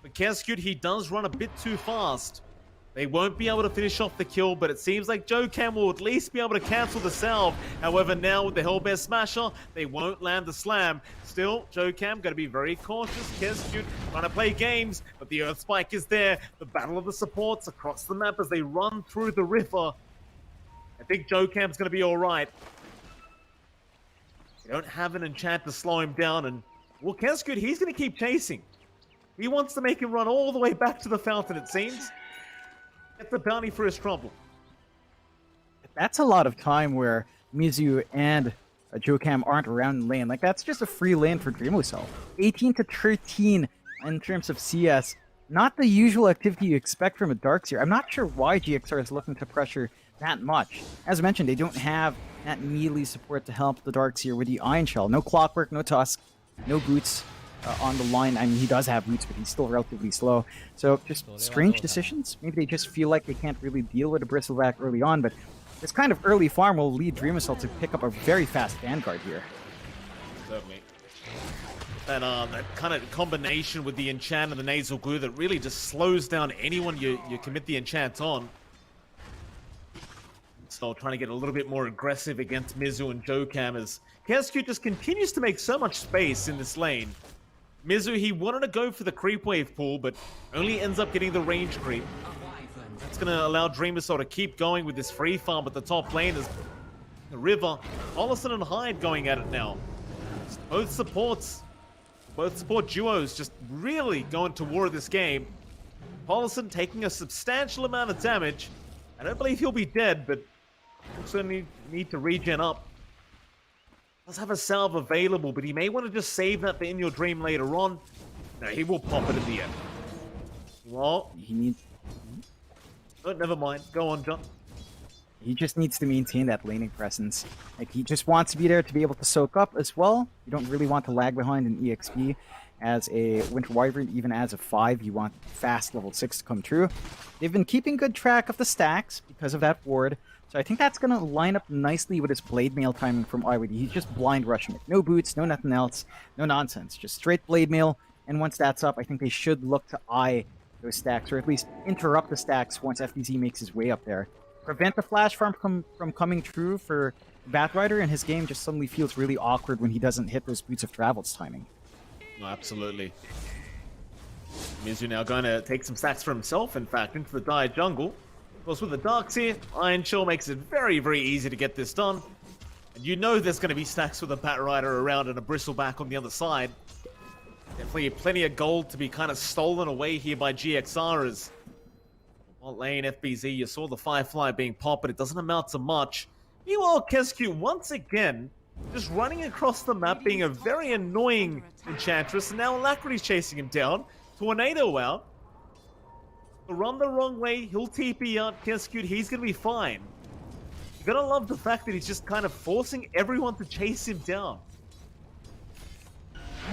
S2: But Kescute, he does run a bit too fast. They won't be able to finish off the kill, but it seems like Jokam will at least be able to cancel the salve. However, now with the Hellbear Smasher, they won't land the slam. Still, Jokam going to be very cautious. Kescute trying to play games, but the Earth Spike is there. The battle of the supports across the map as they run through the river. I think Jokam's going to be alright. They don't have an enchant to slow him down, and well, Kescute, he's going to keep chasing. He wants to make him run all the way back to the fountain, it seems. Get the bounty for his trouble.
S1: That's a lot of time where Mizu and Jokam aren't around in lane. Like, that's just a free lane for Dreamocell. 18 to 13 in terms of CS. Not the usual activity you expect from a Darkseer. I'm not sure why GXR is looking to pressure that much. As mentioned, they don't have that melee support to help the Darkseer with the Iron Shell. No Clockwork, no Tusk, no Boots on the line. I mean, he does have Boots, but he's still relatively slow. So, just strange decisions. Maybe they just feel like they can't really deal with a Bristleback early on, but this kind of early farm will lead Dreamocell to pick up a very fast Vanguard here.
S2: Certainly. That kind of combination with the enchant and the nasal glue that really just slows down anyone you commit the enchant on. So trying to get a little bit more aggressive against Mizu and Jokam as Kescute just continues to make so much space in this lane. Mizu, he wanted to go for the creep wave pool, but only ends up getting the range creep. That's going to allow Dreamocell to keep going with this free farm at the top lane as the river. Ollison and Hyde going at it now. both supports, both support duos just really going to war this game. Paulson taking a substantial amount of damage. I don't believe he'll be dead, but he'll certainly need to regen up. Does have a salve available, but he may want to just save that for In Your Dream later on. No, he will pop it in the end. Well,
S1: He needs.
S2: oh, never mind. Go on, John.
S1: He just needs to maintain that laning presence. Like, he just wants to be there to be able to soak up as well. You don't really want to lag behind in EXP. As a Winter Wyvern, even as a 5, you want fast level 6 to come true. They've been keeping good track of the stacks because of that ward. So I think that's going to line up nicely with his Blade Mail timing from IWD. He's just blind rushing it. No boots, no nothing else, no nonsense. Just straight Blade Mail. And once that's up, I think they should look to eye those stacks, or at least interrupt the stacks once FBZ makes his way up there. Prevent the flash farm from coming true for Batrider, and his game just suddenly feels really awkward when he doesn't hit those Boots of Travel's timing.
S2: No, absolutely. Mizu now going to take some stacks for himself, in fact, into the Dire jungle. Of course, with the Darks here, Iron Chill makes it very, very easy to get this done. And you know there's going to be stacks with a Batrider around and a Bristleback on the other side. Definitely plenty of gold to be kind of stolen away here by GXR as bot lane FBZ. You saw the Firefly being popped, but it doesn't amount to much. Meanwhile, Kesku once again just running across the map, being a very annoying Enchantress, and now Alacrity's chasing him down. Tornado out. To run the wrong way, he'll TP out Kesku, he's gonna be fine. You're gonna love the fact that he's just kind of forcing everyone to chase him down.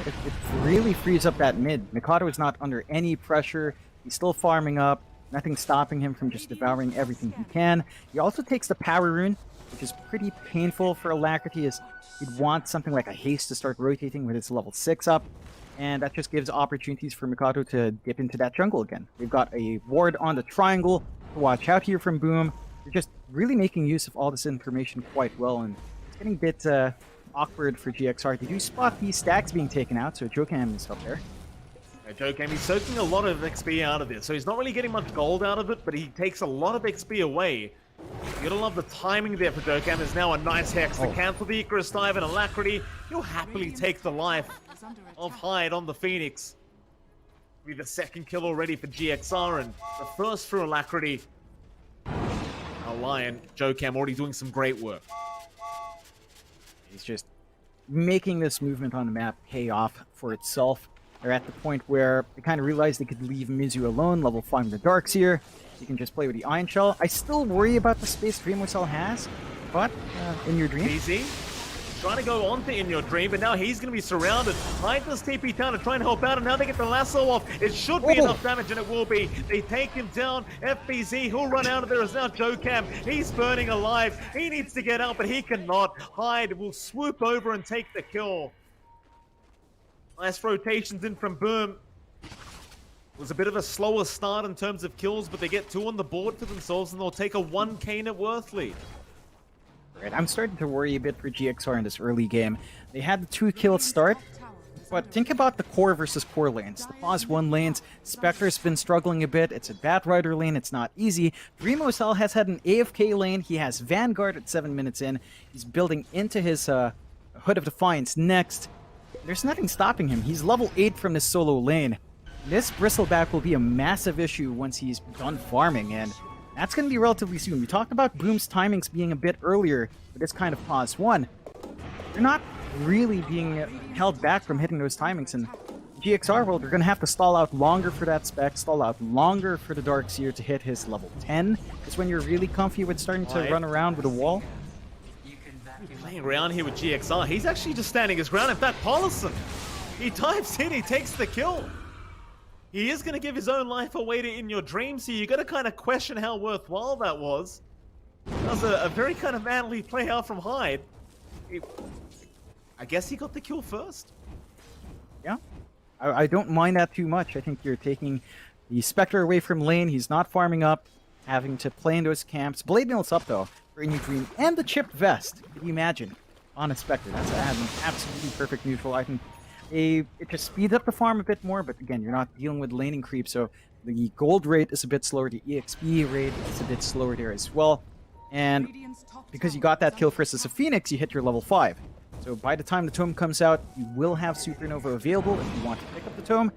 S1: It really frees up that mid. Mikado is not under any pressure. He's still farming up. Nothing stopping him from just devouring everything he can. He also takes the power rune, which is pretty painful for Alacrity, as he'd want something like a haste to start rotating with its level 6 up. And that just gives opportunities for Mikado to dip into that jungle again. We've got a ward on the triangle to watch out here from Boom. They're just really making use of all this information quite well, and it's getting a bit awkward for GXR. They do spot these stacks being taken out, so Jokam is up there.
S2: Jokam, he's soaking a lot of XP out of this, so he's not really getting much gold out of it, but he takes a lot of XP away. You gotta love the timing there for Jokam. There's now a nice hex to cancel the Icarus dive, and Alacrity, he'll happily take the life of Hyde on the Phoenix. Be the second kill already for GXR, and the first for Alacrity. Our Lion, Jokam already doing some great work.
S1: He's just making this movement on the map pay off for itself. They're at the point where they kind of realize they could leave Mizu alone, level 5 in the Darks here. You can just play with the Iron Shell. I still worry about the space Dreamwhistle has, but In Your Dream.
S2: Easy. Trying to go on to In Your Dream, but now he's going to be surrounded. Hyde does TP down to try and help out, and now they get the lasso off. It should be enough damage, and it will be. They take him down. FBZ, he'll run out of there as now Jokam. He's burning alive. He needs to get out, but he cannot. Hyde will swoop over and take the kill. Nice rotations in from Boom. It was a bit of a slower start in terms of kills, but they get 2 on the board for themselves, and they'll take a 1k net worth lead.
S1: Right, I'm starting to worry a bit for GXR in this early game. They had the 2-kill start, but think about the core versus core lanes. The Pause 1 lanes, Spectre's been struggling a bit. It's a Batrider lane, it's not easy. Dreamwhistle has had an AFK lane. He has Vanguard at 7 minutes in. He's building into his Hood of Defiance next. There's nothing stopping him. He's level 8 from this solo lane. This Bristleback will be a massive issue once he's done farming, and that's going to be relatively soon. We talked about Boom's timings being a bit earlier for this kind of Pause 1. They're not really being held back from hitting those timings, and GXR, well, they're going to have to stall out longer for that spec, stall out longer for the Darkseer to hit his level 10. It's when you're really comfy with starting to run around with a wall.
S2: Playing around here with GXR, he's actually just standing his ground. In fact, Paulson, he dives in, he takes the kill. He is going to give his own life away to In Your Dream, so you got to kind of question how worthwhile that was. That was a very kind of manly play out from Hyde. I guess he got the kill first.
S1: Yeah, I don't mind that too much. I think you're taking the Spectre away from lane. He's not farming up, having to play in those camps. Blade Mail's up, though, for In Your Dream. And the chipped vest, can you imagine, on a Spectre. That's an absolutely perfect neutral item. It just speeds up the farm a bit more, but again, you're not dealing with laning creep, so the gold rate is a bit slower, the EXP rate is a bit slower there as well. And because you got that kill first as a Phoenix, you hit your level 5. So by the time the tome comes out, you will have Supernova available if you want to pick up the tome.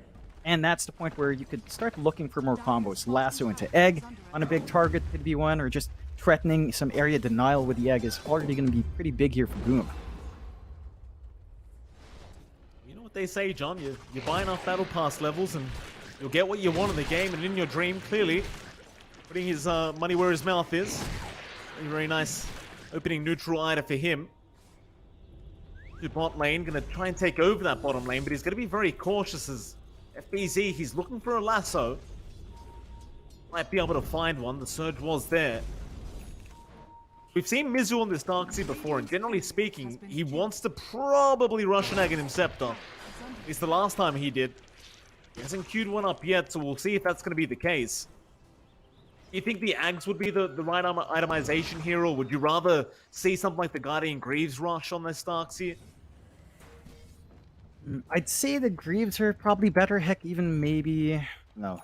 S1: And that's the point where you could start looking for more combos. Lasso into egg on a big target could be one, or just threatening some area denial with the egg is already going to be pretty big here for Boom.
S2: You know what they say, John? You buy enough Battle Pass levels and you'll get what you want in the game, and in your dream, clearly, putting his money where his mouth is. Very nice opening neutral item for him. To bot lane, gonna try and take over that bottom lane, but he's gonna be very cautious as FBZ, he's looking for a lasso. Might be able to find one, the surge was there. We've seen Mizu on this Darkseid before, and generally speaking, he wants to probably rush an Aghanim Scepter. It's the last time he did. He hasn't queued one up yet, so we'll see if that's gonna be the case. Do you think the Ags would be the right itemization here, or would you rather see something like the Guardian Greaves rush on this Darkseid?
S1: I'd say the Greaves are probably better. Heck, even maybe... No.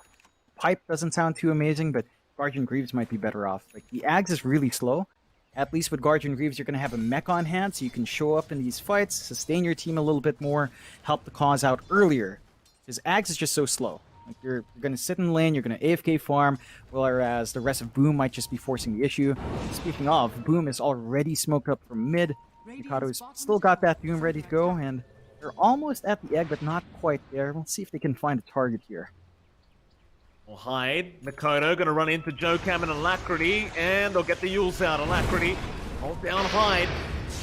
S1: Pipe doesn't sound too amazing, but Guardian Greaves might be better off. Like, the Ags is really slow. At least with Guardian Greaves, you're going to have a mech on hand, so you can show up in these fights, sustain your team a little bit more, help the cause out earlier. Because Ags is just so slow. Like, you're going to sit in lane, you're going to AFK farm, whereas the rest of Boom might just be forcing the issue. Speaking of, Boom is already smoked up from mid. Mikado's still got that Doom ready to go, and they're almost at the egg, but not quite there. We'll see if they can find a target here.
S2: We'll hide. Mikoto gonna run into Jokam and Alacrity, and they'll get the Yules out. Alacrity, hold down Hyde.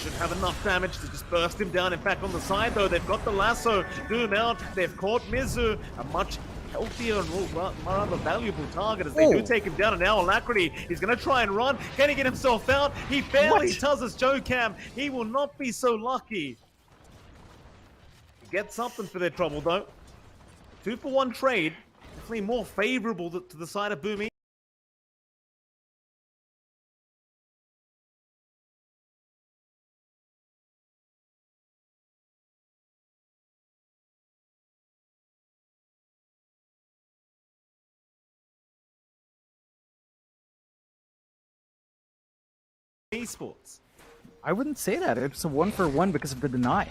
S2: Should have enough damage to just burst him down. In fact, on the side though, they've got the lasso. Doom out. They've caught Mizu, a much healthier and rather valuable target as they do take him down. And now Alacrity, he's gonna try and run. Can he get himself out? He barely does as Jokam. He will not be so lucky. Get something for their trouble though. 2-for-1 trade. Definitely more favorable to the side of Boom. Esports.
S1: I wouldn't say that. It's a 1-for-1 because of the deny.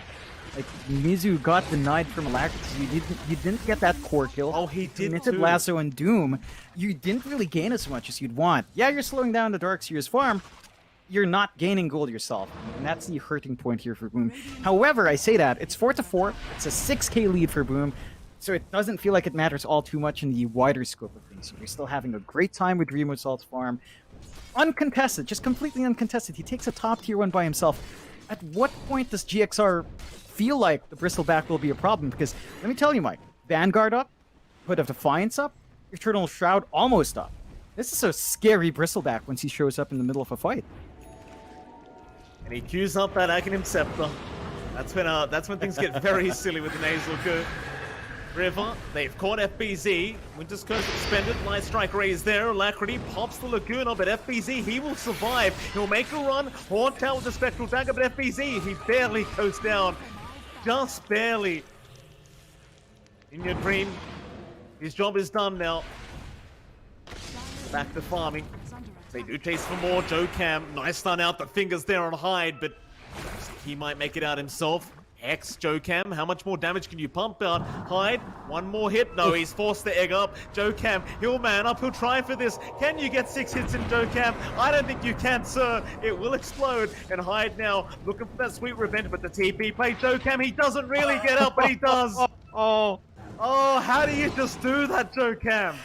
S1: Like, Mizu got denied from Alacrity. You didn't get that core kill.
S2: Oh, he did
S1: committed
S2: too.
S1: Lasso and Doom. You didn't really gain as much as you'd want. Yeah, you're slowing down the Darkseer's farm. You're not gaining gold yourself. And that's the hurting point here for Boom. However, I say that. It's 4-4. It's a 6k lead for Boom. So it doesn't feel like it matters all too much in the wider scope of things. So we're still having a great time with Remo Salt's farm. Uncontested. Just completely uncontested. He takes a top tier one by himself. At what point does GXR feel like the Bristleback will be a problem? Because let me tell you, Mike, Vanguard up, Hood of Defiance up, Eternal Shroud almost up. This is a scary Bristleback once he shows up in the middle of a fight.
S2: And he queues up that Aghanim Scepter. That's when things get very silly with the Nasal Coup. River, they've caught FBZ. Winter's Curse expended. Light Strike Rays there. Alacrity pops the Laguna, but FBZ, he will survive. He'll make a run. Haunt out with the Spectral Dagger, but FBZ, he barely goes down. Just barely. In your dream, his job is done now. Back to farming. They do chase for more. Jokam, nice stun out the fingers there on Hyde, but he might make it out himself. X Jokam, how much more damage can you pump out? Hyde, one more hit. No, he's forced the egg up. Jokam, he'll man up. He'll try for this. Can you get 6 hits in Jokam? I don't think you can, sir. It will explode. And Hyde now looking for that sweet revenge, but the TP play Jokam. He doesn't really get up, but he does. Oh, how do you just do that, Jokam?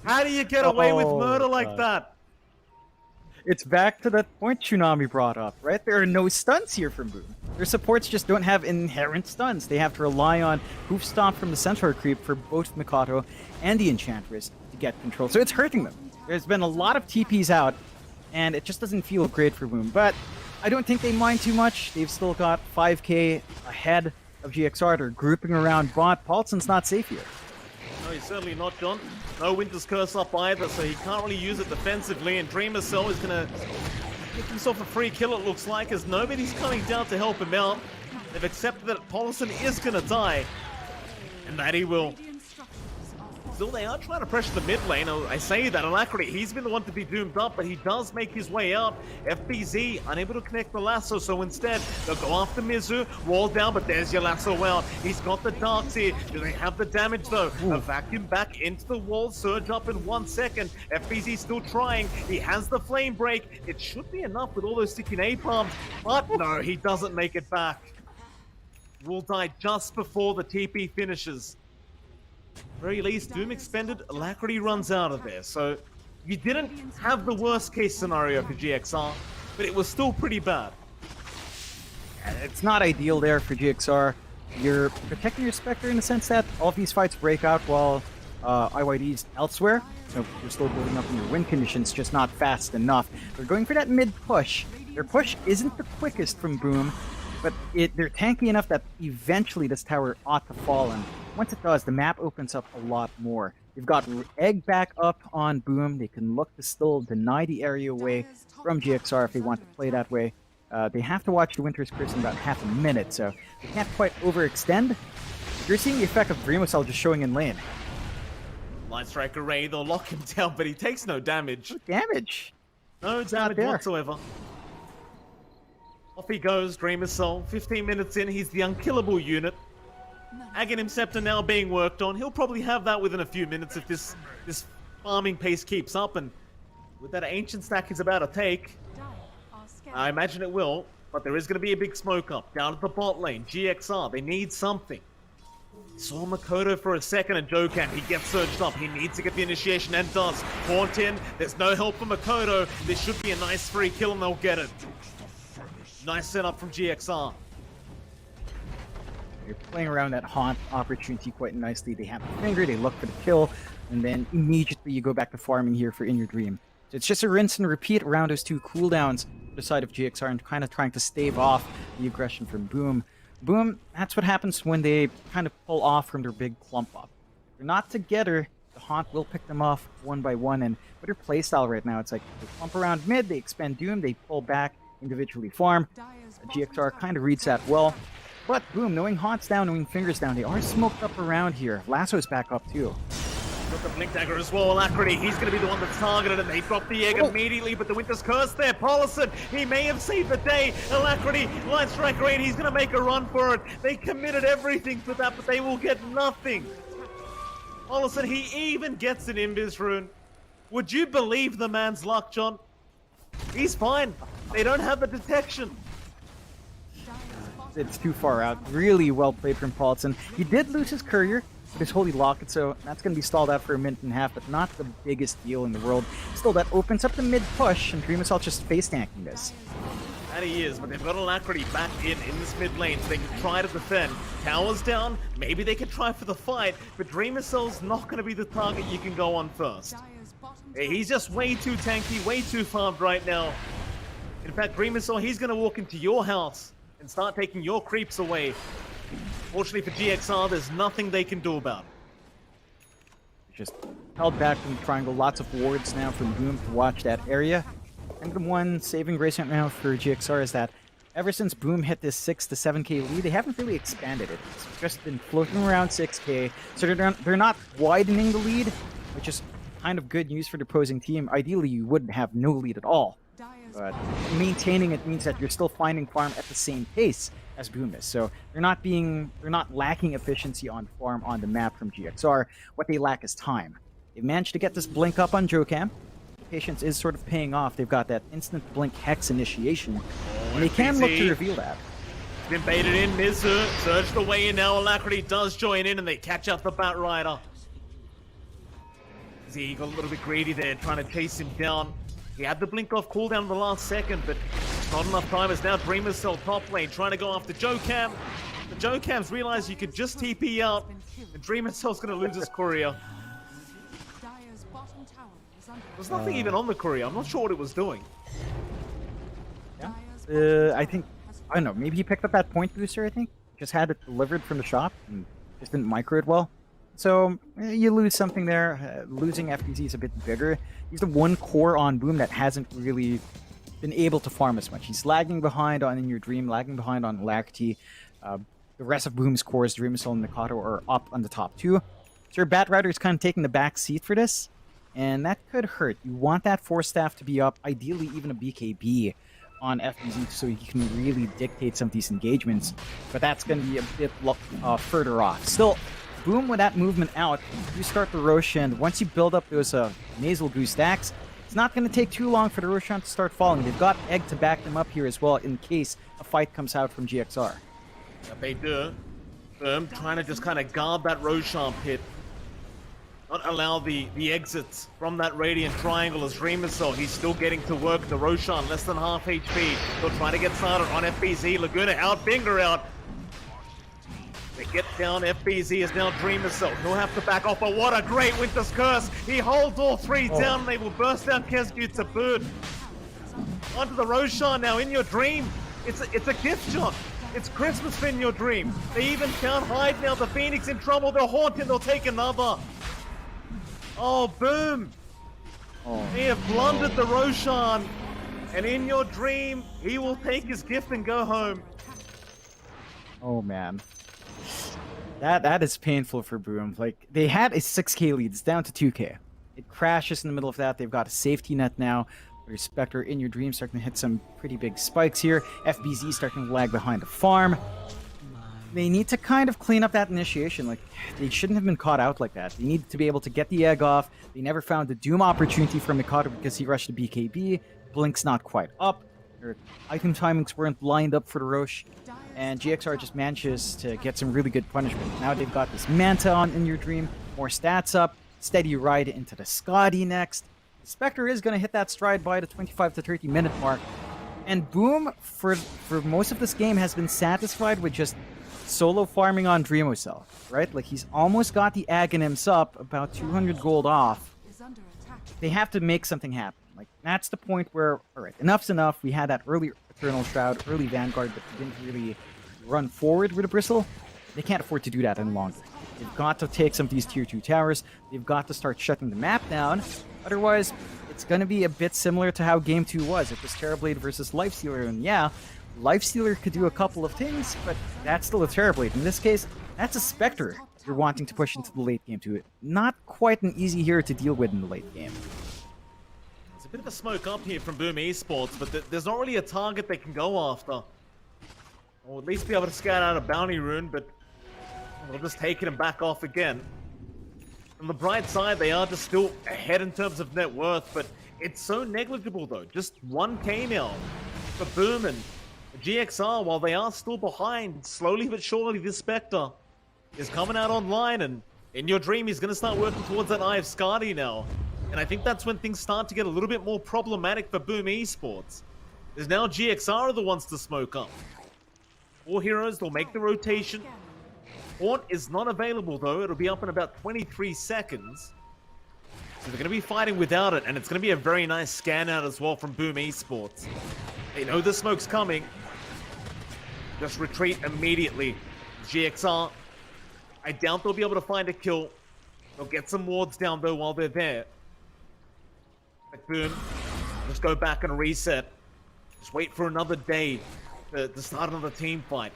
S2: How do you get away with murder like that?
S1: It's back to that point Tsunami brought up, right? There are no stuns here from Boom. Their supports just don't have inherent stuns. They have to rely on Hoof Stomp from the Centaur creep for both Mikoto and the Enchantress to get control. So it's hurting them. There's been a lot of TPs out, and it just doesn't feel great for Boom. But I don't think they mind too much. They've still got 5k ahead of GXR. They're grouping around bot. Paulson's not safe here.
S2: No, he's certainly not, John. No Winter's Curse up either, so he can't really use it defensively, and Dreamer Cell is going to get himself a free kill, it looks like, as nobody's coming down to help him out. They've accepted that Paulson is going to die, and that he will. Still, they are trying to pressure the mid lane. I say that, Alacrity, he's been the one to be doomed up, but he does make his way out. FBZ, unable to connect the lasso, so instead, they'll go after Mizu, wall down, but there's your lasso out. He's got the darks here. Do they have the damage, though? A vacuum back into the wall, surge up in 1 second. FBZ still trying. He has the flame break. It should be enough with all those sticky napalms, but no, he doesn't make it back. Will die just before the TP finishes. Very least, Doom expended, Alacrity runs out of there. So you didn't have the worst case scenario for GXR, but it was still pretty bad.
S1: It's not ideal there for GXR. You're protecting your Spectre in the sense that all of these fights break out while IYD's elsewhere. So you're still building up in your win conditions, just not fast enough. They're going for that mid push. Their push isn't the quickest from Boom, but they're tanky enough that eventually this tower ought to fall, and once it does, the map opens up a lot more. You've got Egg back up on Boom. They can look to still deny the area away from GXR if they want to play that way. They have to watch the Winter's Curse in about half a minute, so they can't quite overextend. You're seeing the effect of Dreamcell just showing in lane.
S2: Light Striker Ray, they'll lock him down, but he takes no damage.
S1: No damage.
S2: No damage whatsoever. Off he goes, Dreamer's Soul. 15 minutes in, he's the unkillable unit. Aghanim Scepter now being worked on. He'll probably have that within a few minutes if this farming pace keeps up, and with that ancient stack he's about to take, I imagine it will, but there is going to be a big smoke up. Down at the bot lane, GXR, they need something. Saw Makoto for a second and Jokan, he gets surged up. He needs to get the initiation and does. Haunt in, there's no help for Makoto. This should be a nice free kill and they'll get it. Nice setup from GXR.
S1: You're playing around that haunt opportunity quite nicely. They have the finger, they look for the kill, and then immediately you go back to farming here for In Your Dream. So it's just a rinse and repeat around those two cooldowns on the side of GXR and kind of trying to stave off the aggression from Boom. Boom, that's what happens when they kind of pull off from their big clump up. If they're not together, the haunt will pick them off one by one, and with their playstyle right now, it's like they clump around mid, they expend Doom, they pull back, individually farm. GXR kind of reads that well. But Boom, knowing Haunts down, knowing Fingers down, they are smoked up around here. Lasso's back up too.
S2: Got the Blink Dagger as well, Alacrity. He's going to be the one that's targeted, and they drop the egg immediately, but the Winter's Curse there. Paulison, he may have saved the day. Alacrity, Light Strike Rain, he's going to make a run for it. They committed everything for that, but they will get nothing. Paulison, he even gets an Invis rune. Would you believe the man's luck, John? He's fine. They don't have the detection.
S1: It's too far out. Really well played from Paulson. He did lose his courier, but his Holy Locket, so that's going to be stalled out for a minute and a half, but not the biggest deal in the world. Still, that opens up the mid push, and Dream Assault just face tanking this.
S2: That he is, but they've got Alacrity back in this mid lane, so they can try to defend. Towers down, maybe they can try for the fight, but Dream Assault's not going to be the target you can go on first. He's just way too tanky, way too farmed right now. In fact, Dream Assault, he's going to walk into your house and start taking your creeps away. Fortunately for GXR, there's nothing they can do about it.
S1: Just held back from the triangle. Lots of wards now from Boom to watch that area. And the one saving grace right now for GXR is that ever since Boom hit this 6 to 7k lead, they haven't really expanded it. It's just been floating around 6k. So they're not widening the lead, which is kind of good news for the opposing team. Ideally, you wouldn't have no lead at all. But maintaining it means that you're still finding farm at the same pace as Boom is. So they're not lacking efficiency on farm on the map from GXR. What they lack is time. They've managed to get this blink up on Jokam. Patience is sort of paying off. They've got that instant blink hex initiation, and they can look to reveal that.
S2: Been baited in, Mizu surged away, and now Alacrity does join in, and they catch up the Bat Rider. Z got a little bit greedy there, trying to chase him down. He had the blink off cooldown in the last second, but not enough time as now Dreamer's still top lane, trying to go after Jokam. The Jokams realize you could just TP out, and Dreamer's Cell's going to lose his courier. There's nothing even on the courier. I'm not sure what it was doing.
S1: Yeah. I don't know, maybe he picked up that point booster, I think. Just had it delivered from the shop and just didn't micro it well. So you lose something there. Losing FBZ is a bit bigger. He's the one core on Boom that hasn't really been able to farm as much. He's lagging behind on In Your Dream, lagging behind on Alacrity. The rest of Boom's cores, Dream Assault and Mikado, are up on the top two. So your Bat Rider is kind of taking the back seat for this, and that could hurt. You want that Force Staff to be up, ideally even a BKB on FBZ so you can really dictate some of these engagements, but that's going to be a bit further off. Still, Boom with that movement out, you start the Roshan, and once you build up those Nasal Goo stacks, it's not going to take too long for the Roshan to start falling. They've got Egg to back them up here as well in case a fight comes out from GXR.
S2: Yeah, they do. Boom, trying to just kind of guard that Roshan pit. Not allow the exits from that Radiant Triangle as Dreamer Cell. He's still getting to work. The Roshan, less than half HP. They'll try to get started on FBZ. Laguna out, Finger out. They get down, FBZ is now Dreamer Cell. He'll have to back off, but what a great Winter's Curse. He holds all three down, and they will burst down Kesgu to boot. Onto the Roshan now, in your dream. It's a gift shot. It's Christmas in your dream. They even can't hide now. The Phoenix in trouble. They'll haunt him. They'll take another. Oh, Boom. They have blundered the Roshan. And in your dream, he will take his gift and go home.
S1: Oh, man. That is painful for Boom. Like, they had a 6k lead. It's down to 2k. It crashes in the middle of that. They've got a safety net now. Spectre in your dream starting to hit some pretty big spikes here. FBZ starting to lag behind the farm. They need to kind of clean up that initiation. Like, they shouldn't have been caught out like that. They need to be able to get the egg off. They never found the Doom opportunity from Mikado because he rushed the BKB. Blink's not quite up. Their item timings weren't lined up for the Roche. And GXR just manages to get some really good punishment. Now they've got this Manta on in your dream. More stats up. Steady ride into the Scotty next. Spectre is going to hit that stride by the 25 to 30 minute mark. And Boom, for most of this game, has been satisfied with just solo farming on Dreamocell, right? Like, he's almost got the Aghanims up, about 200 gold off. They have to make something happen. Like, that's the point where, alright, enough's enough. We had that early Eternal Shroud, early Vanguard, but didn't really run forward with a Bristle. They can't afford to do that any longer. They've got to take some of these tier 2 towers. They've got to start shutting the map down. Otherwise, it's going to be a bit similar to how Game 2 was. It was Terrorblade versus Lifestealer, and yeah, Lifestealer could do a couple of things, but that's still a Terrorblade. In this case, that's a Spectre you're wanting to push into the late game to it. Not quite an easy hero to deal with in the late game.
S2: There's a bit of a smoke up here from Boom Esports, but there's not really a target they can go after. Or at least be able to scout out a bounty rune, but they'll just take it and back off again. On the bright side, they are just still ahead in terms of net worth, but it's so negligible though. Just 1k now for Boom and GXR, while they are still behind. Slowly but surely, this Spectre is coming out online, and in your dream, he's going to start working towards that Eye of Skadi now. And I think that's when things start to get a little bit more problematic for Boom Esports. There's now GXR are the ones to smoke up. 4 heroes, they'll make the rotation. Haunt is not available though, it'll be up in about 23 seconds. So they're going to be fighting without it, and it's going to be a very nice scan out as well from Boom Esports. They know the smoke's coming. Just retreat immediately. GXR, I doubt they'll be able to find a kill. They'll get some wards down though while they're there. But Boom, just go back and reset. Just wait for another day to start another team fight.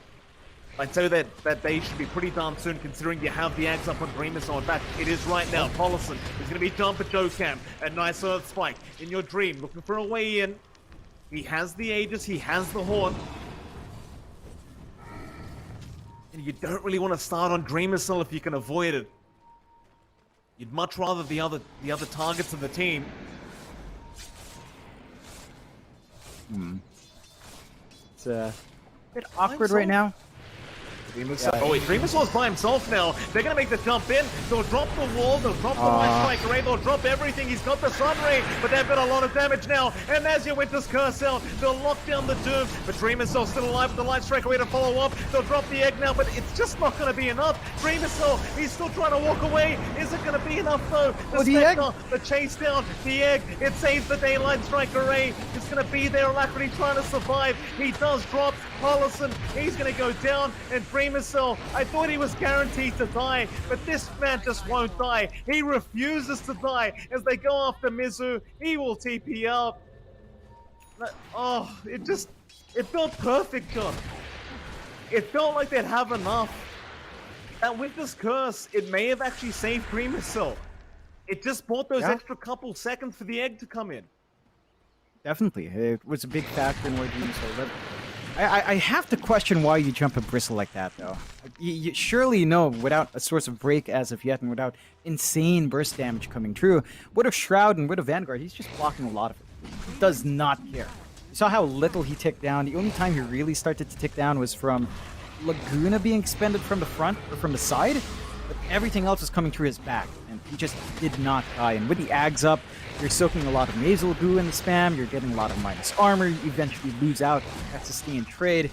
S2: I'd say that day should be pretty darn soon, considering you have the Ags up on Dreamers. In fact, it is right now. Collison is going to be jump at Jokam. A nice Earth Spike in your dream, looking for a way in. He has the Aegis, he has the Horn. And you don't really want to start on Dreamercell if you can avoid it. You'd much rather the other targets of the team.
S1: It's a bit awkward right now.
S2: Oh wait, Dreamercell's by himself now. They're gonna make the jump in. They'll drop the wall, they'll drop the Light Strike Ray, they'll drop everything. He's got the Sun Ray, but they've got a lot of damage now. And as your Winter's Curse out, they'll lock down the Doom. But Dreamercell still alive with the Light Strike Ray to follow up. They'll drop the Egg now, but it's just not gonna be enough. Dreamercell, he's still trying to walk away. Is it gonna be enough though? The chase down, the Egg, it saves the day. Light Strike Ray is gonna be there. Alacrity trying to survive. He does drop. Collison, he's gonna go down, and Dreamercell, I thought he was guaranteed to die, but this man just won't die. He refuses to die as they go after Mizu. He will TP out. Oh, it felt perfect, John. It felt like they'd have enough. that with this curse, it may have actually saved Dream Missile. It just bought those extra couple seconds for the egg to come in.
S1: Definitely. It was a big factor in where Dream Missile lived. I have to question why you jump a Bristle like that, though. You surely know, without a source of break as of yet, and without insane burst damage coming true, with a Shroud and with a Vanguard, he's just blocking a lot of it. He does not care. You saw how little he ticked down. The only time he really started to tick down was from Laguna being expended from the front, or from the side, but everything else was coming through his back, and he just did not die. And with the Ags up, you're soaking a lot of nasal goo in the spam, you're getting a lot of minus armor, you eventually lose out that sustained trade.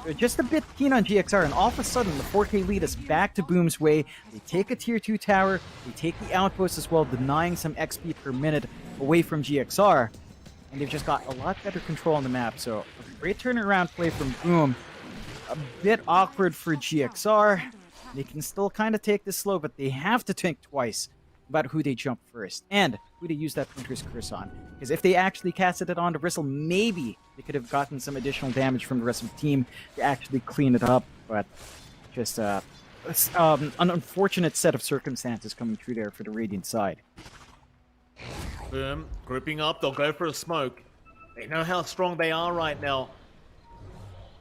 S1: They're just a bit keen on GXR, and all of a sudden the 4K lead is back to Boom's way. They take a tier 2 tower, they take the outpost as well, denying some XP per minute away from GXR, and they've just got a lot better control on the map. So a great turnaround play from Boom. A bit awkward for GXR. They can still kind of take this slow, but they have to think twice about who they jump first and who they use that Winter's Curse on. Because if they actually casted it onto Bristle, maybe they could have gotten some additional damage from the rest of the team to actually clean it up. But just an unfortunate set of circumstances coming through there for the Radiant side.
S2: Boom, grouping up, they'll go for a smoke. They know how strong they are right now.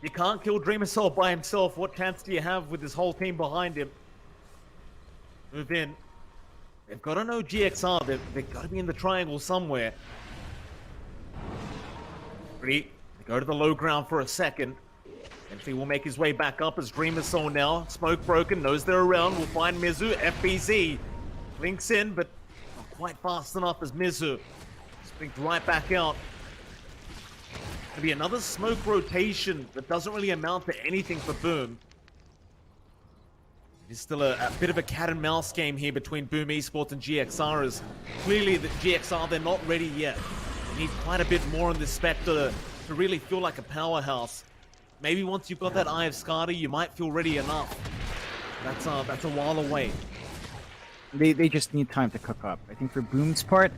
S2: You can't kill Dream Assault by himself. What chance do you have with this whole team behind him? Move in. They've got to know GXR. They've got to be in the triangle somewhere. Ready? They go to the low ground for a second. Eventually will make his way back up as Dream Assault now. Smoke broken, knows they're around. We'll find Mizu. FBZ links in, but not quite fast enough as Mizu. Sprints right back out. Gonna be another smoke rotation that doesn't really amount to anything for Boom. It's still a bit of a cat and mouse game here between Boom Esports and GXR, as clearly the GXR, they're not ready yet. They need quite a bit more on this Spectre to really feel like a powerhouse. Maybe once you've got that Eye of Skadi, you might feel ready enough. That's a while away.
S1: They just need time to cook up. I think for Boom's part,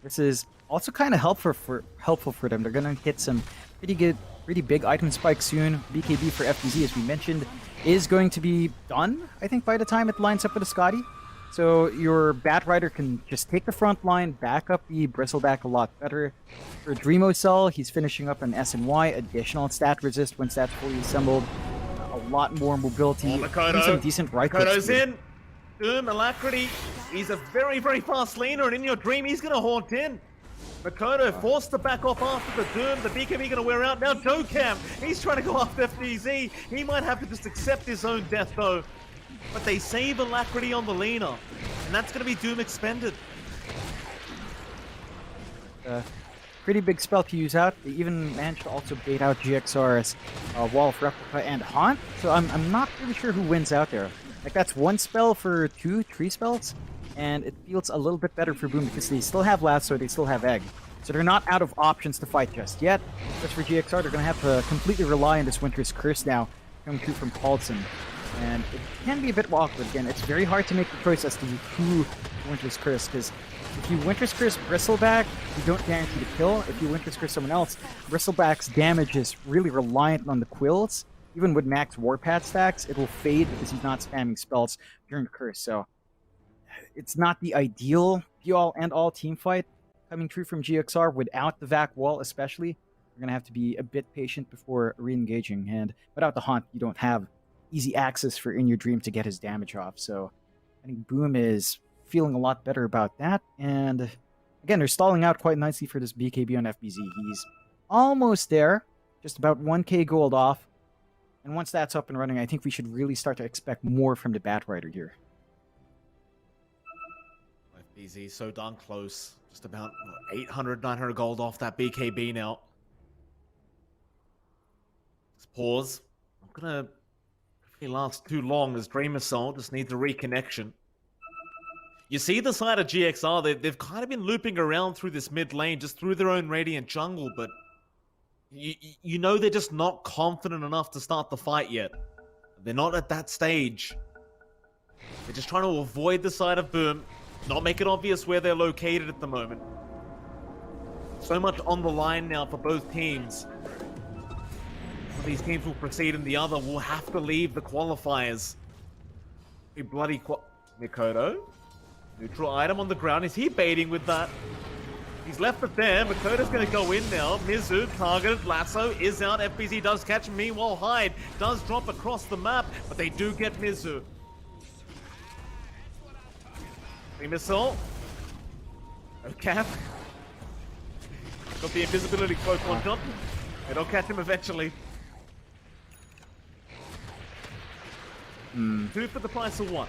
S1: this is also kind of helpful for them. They're gonna hit some pretty big item spikes soon. BKB for FBZ, as we mentioned, is going to be done, I think, by the time it lines up with a Scotty. So your Batrider can just take the front line, back up the Bristleback a lot better. For Dreamo Cell, he's finishing up an SNY, additional stat resist once that's fully assembled. A lot more mobility.
S2: Makoto.
S1: Some decent right clicks.
S2: Makoto's in. Boom, Alacrity. He's a very, very fast laner, and in your dream, he's going to haunt in. Makoto forced to back off after the Doom. The BKB going to wear out. Now Dokam, he's trying to go after FDZ. He might have to just accept his own death, though. But they save Alacrity on the laner, and that's going to be Doom expended.
S1: Pretty big spell to use out. They even managed to also bait out GXR's Wall of Replica and Haunt. So I'm not really sure who wins out there. Like, that's one spell for 2-3 spells. And it feels a little bit better for Boom because they still have Lasso, they still have Egg. So they're not out of options to fight just yet. As for GXR, they're going to have to completely rely on this Winter's Curse now, coming through from Paulson. And it can be a bit awkward. Again, it's very hard to make the choice as to who Winter's Curse, because if you Winter's Curse Bristleback, you don't guarantee the kill. If you Winter's Curse someone else, Bristleback's damage is really reliant on the quills. Even with max Warpath stacks, it will fade because he's not spamming spells during the curse. So it's not the ideal be-all and all team fight coming through from GXR without the VAC wall, especially. You're going to have to be a bit patient before re-engaging, and without the Haunt, you don't have easy access for In Your Dream to get his damage off. So I think Boom is feeling a lot better about that, and again, they're stalling out quite nicely for this BKB on FBZ. He's almost there, just about 1k gold off, and once that's up and running, I think we should really start to expect more from the Batrider here.
S2: FBZ so darn close. Just about 800, 900 gold off that BKB now. Just pause. Not gonna really last too long as Dream Assault just needs a reconnection. You see the side of GXR, they've kind of been looping around through this mid lane, just through their own Radiant jungle, but you know they're just not confident enough to start the fight yet. They're not at that stage. They're just trying to avoid the side of Boom, not make it obvious where they're located at the moment. So much on the line now for both teams. One of these teams will proceed and the other will have to leave the qualifiers. A bloody Mikoto. Neutral item on the ground. Is he baiting with that? He's left it there. Makoto's going to go in now. Mizu targeted. Lasso is out. FBZ does catch him. Meanwhile, Hyde does drop across the map, but they do get Mizu. Missile. No cap. Got the invisibility cloak on top. It'll catch him eventually. 2 for the price of 1.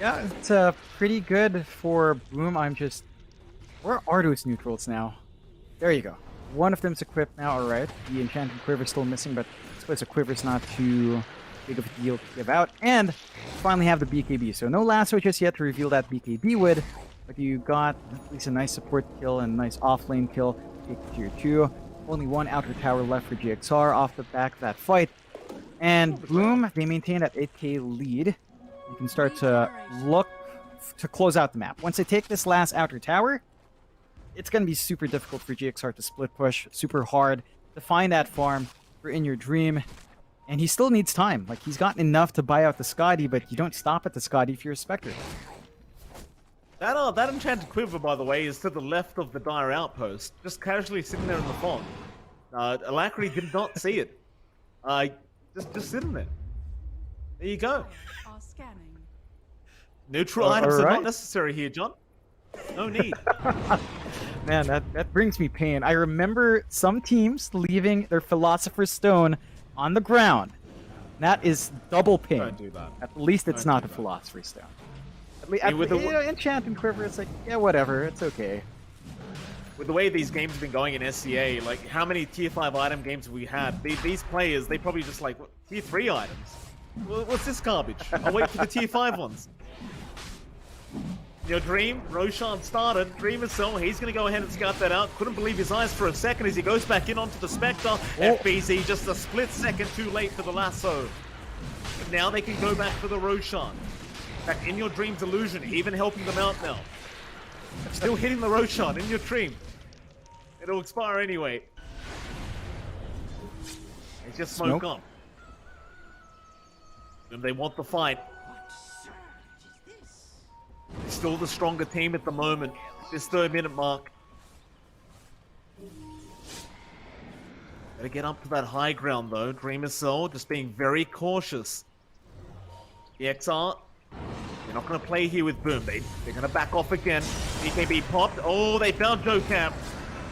S1: Yeah, it's pretty good for Boom. I'm just... Where are those neutrals now? There you go. One of them's equipped now, alright. The enchanted quiver's still missing, but I suppose the quiver's not too big of a deal to give out. And finally have the BKB. So no lasso just yet to reveal that BKB would, but you got at least a nice support kill and a nice offlane kill. Take tier 2. Only one outer tower left for GXR off the back of that fight. And Boom, they maintain that 8k lead. You can start to look to close out the map. Once they take this last outer tower, it's going to be super difficult for GXR to split push, super hard to find that farm for In Your Dream. And he still needs time. Like, he's gotten enough to buy out the Scotty, but you don't stop at the Scotty if you're a Spectre.
S2: That enchanted quiver, by the way, is to the left of the Dire Outpost, just casually sitting there in the fog. Alacrity did not see it. Just sitting there. There you go.
S3: Are scanning.
S2: Neutral items are
S1: right.
S2: not necessary here, John. No need.
S1: Man, that brings me pain. I remember some teams leaving their Philosopher's Stone on the ground. That is double pain.
S2: Don't do that.
S1: At least it's
S2: Don't
S1: not
S2: do
S1: a
S2: that.
S1: Philosopher's Stone. With the Enchanted Quiver, it's like, yeah, whatever, it's okay.
S2: With the way these games have been going in SCA, like, how many tier 5 item games have we had? These players, they probably just like, what, tier 3 items? What's this garbage? I'll wait for the tier 5 ones. Your Dream, Roshan started. Dream itself, he's going to go ahead and scout that out. Couldn't believe his eyes for a second as he goes back in onto the Spectre. FBZ just a split second too late for the lasso. But now they can go back for the Roshan. In fact, In Your Dream's illusion, even helping them out now. Still hitting the Roshan In Your Dream. It'll expire anyway. It's just smoke on. And they want the fight. Still the stronger team at the moment. This 3rd-minute mark. Gotta get up to that high ground though. Dreamer Soul just being very cautious. The XR. They're not gonna play here with Boom. They're gonna back off again. BKB popped. Oh, they found Jokam.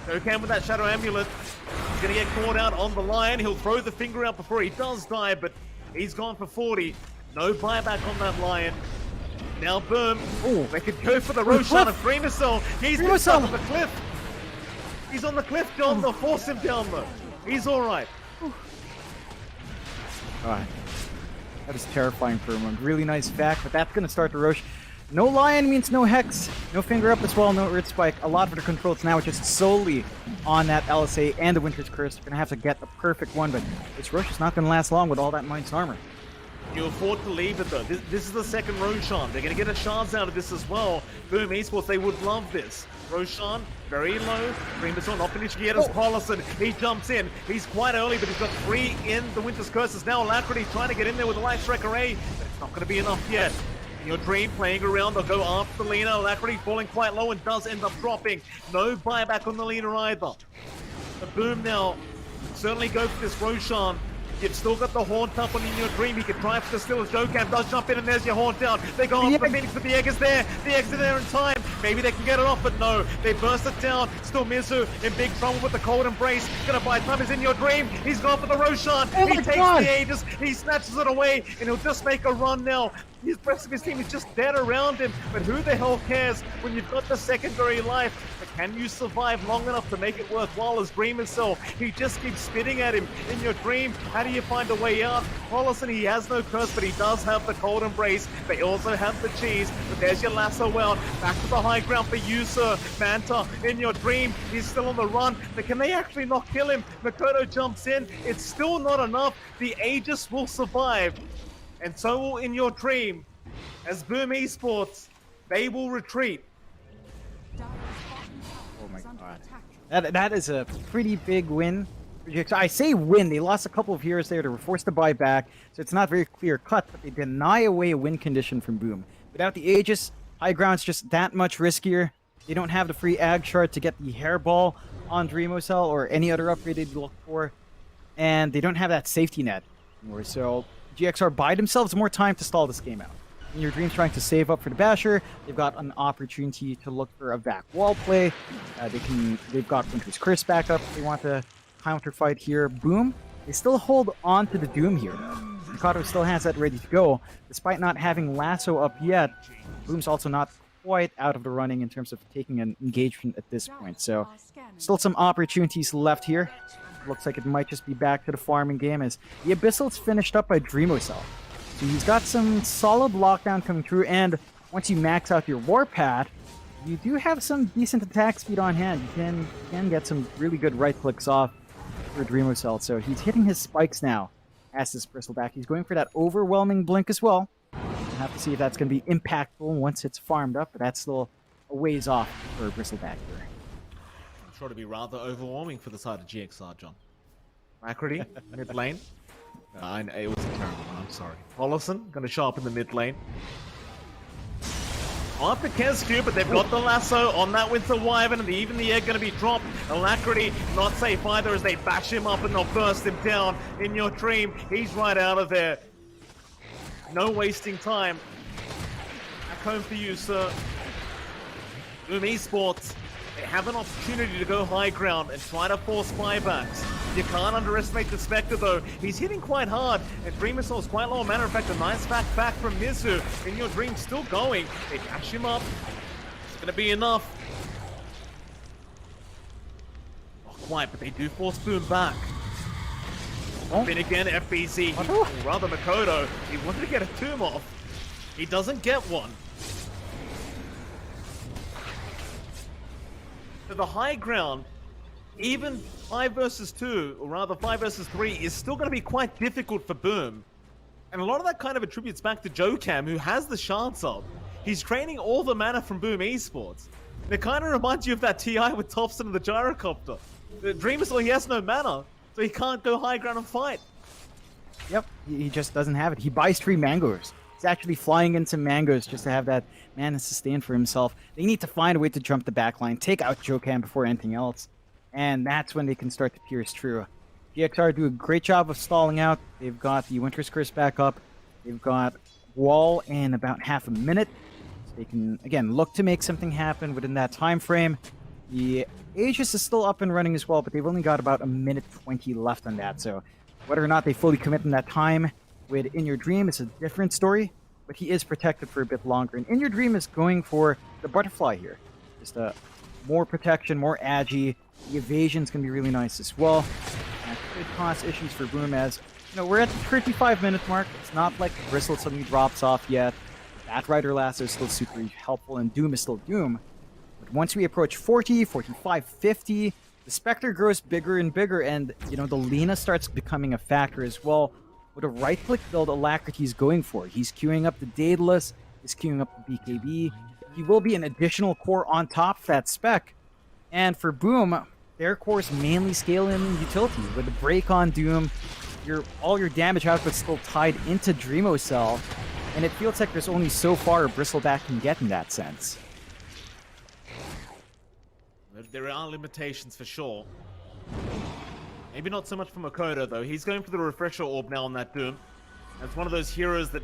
S2: Jokam with that Shadow Amulet. He's gonna get caught out on the Lion. He'll throw the finger out before he does die, but he's gone for 40. No buyback on that Lion. Now Boom. Oh, they could go for the Roshan of Dreamer Soul. He's been stuck on the cliff. He's on the cliff, John. They'll force him down though. He's alright.
S1: God. That is terrifying for him. Really nice back, but that's going to start the rush. No Lion means no Hex, no Finger Up as well, no Earth Spike. A lot of the controls now just solely on that LSA and the Winter's Curse. They're going to have to get the perfect one, but this rush is not going to last long with all that Mind's Armor.
S2: You afford to leave it though. This is the second Roshan. They're going to get a shards out of this as well. Boom Esports, they would love this. Roshan, very low. Dreamer's not finished yet as Paulison. He jumps in. He's quite early, but he's got 3 in the Winter's Curses. Now Alacrity trying to get in there with a Light Strike Array, but it's not going to be enough yet. In Your Dream playing around, they'll go after Lena. Alacrity falling quite low and does end up dropping. No buyback on the Lena either. The Boom now certainly go for this Roshan. You've still got the Haunt up on In Your Dream. He can try for the still as Jokam does jump in and there's your Haunt down. They go on for Phoenix, but the egg is there. The egg's there in time. Maybe they can get it off, but no. They burst it down. Still Mizu in big trouble with the Cold Embrace. Gonna buy time. Is In Your Dream. He's gone for the Roshan. He takes the Aegis. He snatches it away and he'll just make a run now. The rest of his team is just dead around him, but who the hell cares when you've got the secondary life? But can you survive long enough to make it worthwhile as Dreamer Cell? He just keeps spitting at him. In Your Dream, how do you find a way out? Paulison, he has no curse, but he does have the Cold Embrace. They also have the cheese, but there's your lasso out. Back to the high ground for you, sir. Manta, In Your Dream, he's still on the run, but can they actually not kill him? Makoto jumps in. It's still not enough. The Aegis will survive. And so will In Your Dream. As Boom Esports, they will retreat.
S1: Oh my god. That is a pretty big win I say win. They lost a couple of heroes there. They were forced to buy back, so it's not very clear cut, but they deny away a win condition from Boom. Without the Aegis, high ground's just that much riskier. They don't have the free Ag shard to get the hairball on Dreamocell or any other upgrade they'd look for, and they don't have that safety net anymore. So GXR buy themselves more time to stall this game out. In your dreams, trying to save up for the Basher, they've got an opportunity to look for a back wall play. They've got Winter's Curse back up if they want to counter fight here. Boom, they still hold on to the Doom here. Mikado still has that ready to go, despite not having Lasso up yet. Boom's also not quite out of the running in terms of taking an engagement at this point. So still some opportunities left here. Looks like it might just be back to the farming game as the Abyssal's finished up by Dreamocell. So he's got some solid lockdown coming through, and once you max out your Warpath, you do have some decent attack speed on hand. You can get some really good right clicks off for Dreamocell. So he's hitting his spikes now as this Bristleback. He's going for that overwhelming blink as well. We'll have to see if that's going to be impactful once it's farmed up, but that's still a ways off for Bristleback here.
S2: I'm sure to be rather overwhelming for the side of GXR, John. Macrady, mid lane. It was a terrible one, I'm sorry. Hollison, going to show up in the mid lane. After Kesku, but they've got the lasso on that Winter Wyvern, and even the egg going to be dropped. Alacrity not safe either as they bash him up and they'll burst him down. In your dream, he's right out of there. No wasting time. Back home for you, sir. Boom Esports, they have an opportunity to go high ground and try to force buybacks. You can't underestimate the Spectre though. He's hitting quite hard, and Dreamocell's quite low. Matter of fact, a nice back from Mizu. In your dream, still going. They catch him up. It's gonna be enough. Not quite, but they do force Boom back. Then again, FBC, or rather Makoto, he wanted to get a tomb off. He doesn't get one. So the high ground, even 5 versus 2, or rather 5 versus 3, is still going to be quite difficult for Boom. And a lot of that kind of attributes back to Jokam, who has the shards up. He's training all the mana from Boom Esports. And it kind of reminds you of that TI with Thompson and the Gyrocopter. The Dreamocell, he has no mana, so he can't go high ground and fight.
S1: Yep, he just doesn't have it. He buys 3 mangoes. He's actually flying in some mangoes just to have that mana sustain for himself. They need to find a way to jump the backline, take out Jokam before anything else. And that's when they can start to pierce through. GXR do a great job of stalling out. They've got the Winter's Curse back up. They've got Wall in about half a minute. So they can, again, look to make something happen within that time frame. The Aegis is still up and running as well, but they've only got about a minute 20 left on that. So whether or not they fully commit in that time with In Your Dream is a different story, but he is protected for a bit longer. And In Your Dream is going for the butterfly here. Just more protection, more agi. The evasion's going to be really nice as well. And it could cause issues for Boom as, you know, we're at the 35-minute mark. It's not like the Bristle suddenly drops off yet. That Rider Lasso is still super helpful, and Doom is still Doom. But once we approach 40, 45, 50, the Spectre grows bigger and bigger, and, you know, the Lina starts becoming a factor as well. With a right-click build, Alacrity's going for. He's queuing up the Daedalus, he's queuing up the BKB. He will be an additional core on top of that spec. And for Boom, their cores mainly scale in utility. With the break on Doom, all your damage output's still tied into Dreamocell, and it feels like there's only so far a Bristleback can get in that sense.
S2: There are limitations for sure. Maybe not so much for Makoto though. He's going for the Refresher Orb now on that Doom. That's one of those heroes that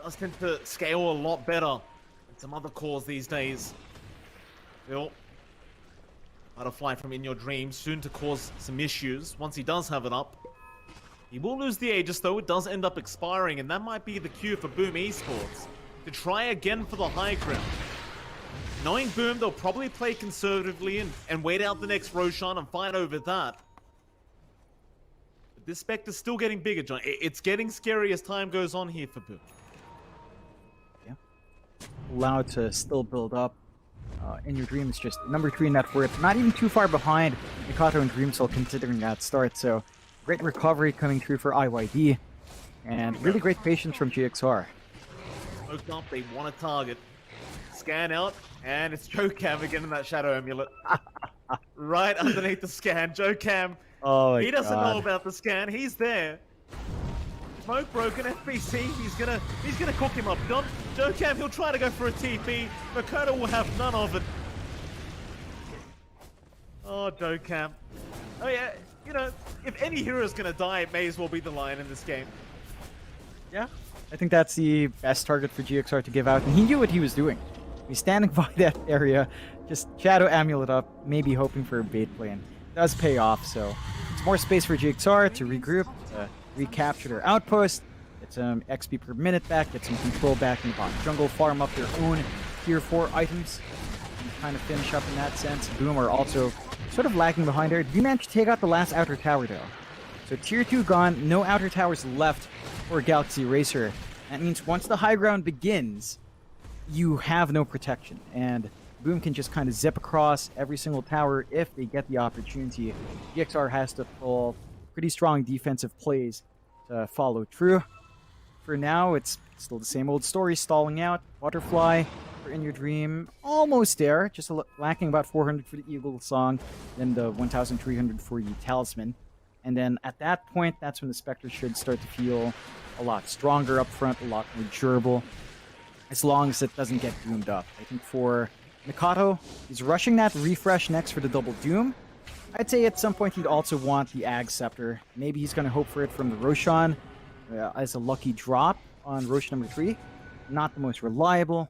S2: does tend to scale a lot better than some other cores these days. Bill. Butterfly from In Your Dream, soon to cause some issues once he does have it up. He will lose the Aegis though, it does end up expiring, and that might be the cue for Boom Esports to try again for the high ground. Knowing Boom, they'll probably play conservatively and wait out the next Roshan and fight over that. But this Spectre's still getting bigger, John. It's getting scary as time goes on here for Boom.
S1: Yeah. Allowed to still build up. In Your Dream is just number 3 net worth, not even too far behind Mikato and Dreamsoul considering that start, so great recovery coming through for IYD, and really great patience from GXR.
S2: Smoked up, they want to target. Scan out, and it's Jokam again in that Shadow Amulet. Right underneath the scan, Jokam
S1: Oh my
S2: He doesn't
S1: God.
S2: know about the scan. He's there. Smoke broken. FBC. He's gonna cook him up. Joe Cam. He'll try to go for a TP. Makoto will have none of it. Oh, Joe Cam. Oh yeah. You know, if any hero is gonna die, it may as well be the Lion in this game.
S1: Yeah, I think that's the best target for GXR to give out, and he knew what he was doing. He's standing by that area, just Shadow Amulet up, maybe hoping for a bait play, and it does pay off, so it's more space for GXR to regroup, to recapture their outpost, get some XP per minute back, get some control back in the bottom jungle, farm up their own tier 4 items, and kind of finish up in that sense. Boom are also sort of lagging behind there. You managed to take out the last outer tower, though. So tier 2 gone, no outer towers left for Galaxy Racer. That means once the high ground begins, you have no protection. And Boom can just kind of zip across every single tower if they get the opportunity. GXR has to pull pretty strong defensive plays to follow through. For now, it's still the same old story, stalling out. Butterfly for In Your Dream, almost there, just lacking about 400 for the Eagle Song, then the 1,300 for the Talisman. And then at that point, that's when the Spectre should start to feel a lot stronger up front, a lot more durable, as long as it doesn't get doomed up. I think for Mikado, he's rushing that refresh next for the double doom. I'd say at some point he'd also want the Ag Scepter. Maybe he's going to hope for it from the Roshan as a lucky drop on Rosh number 3. Not the most reliable,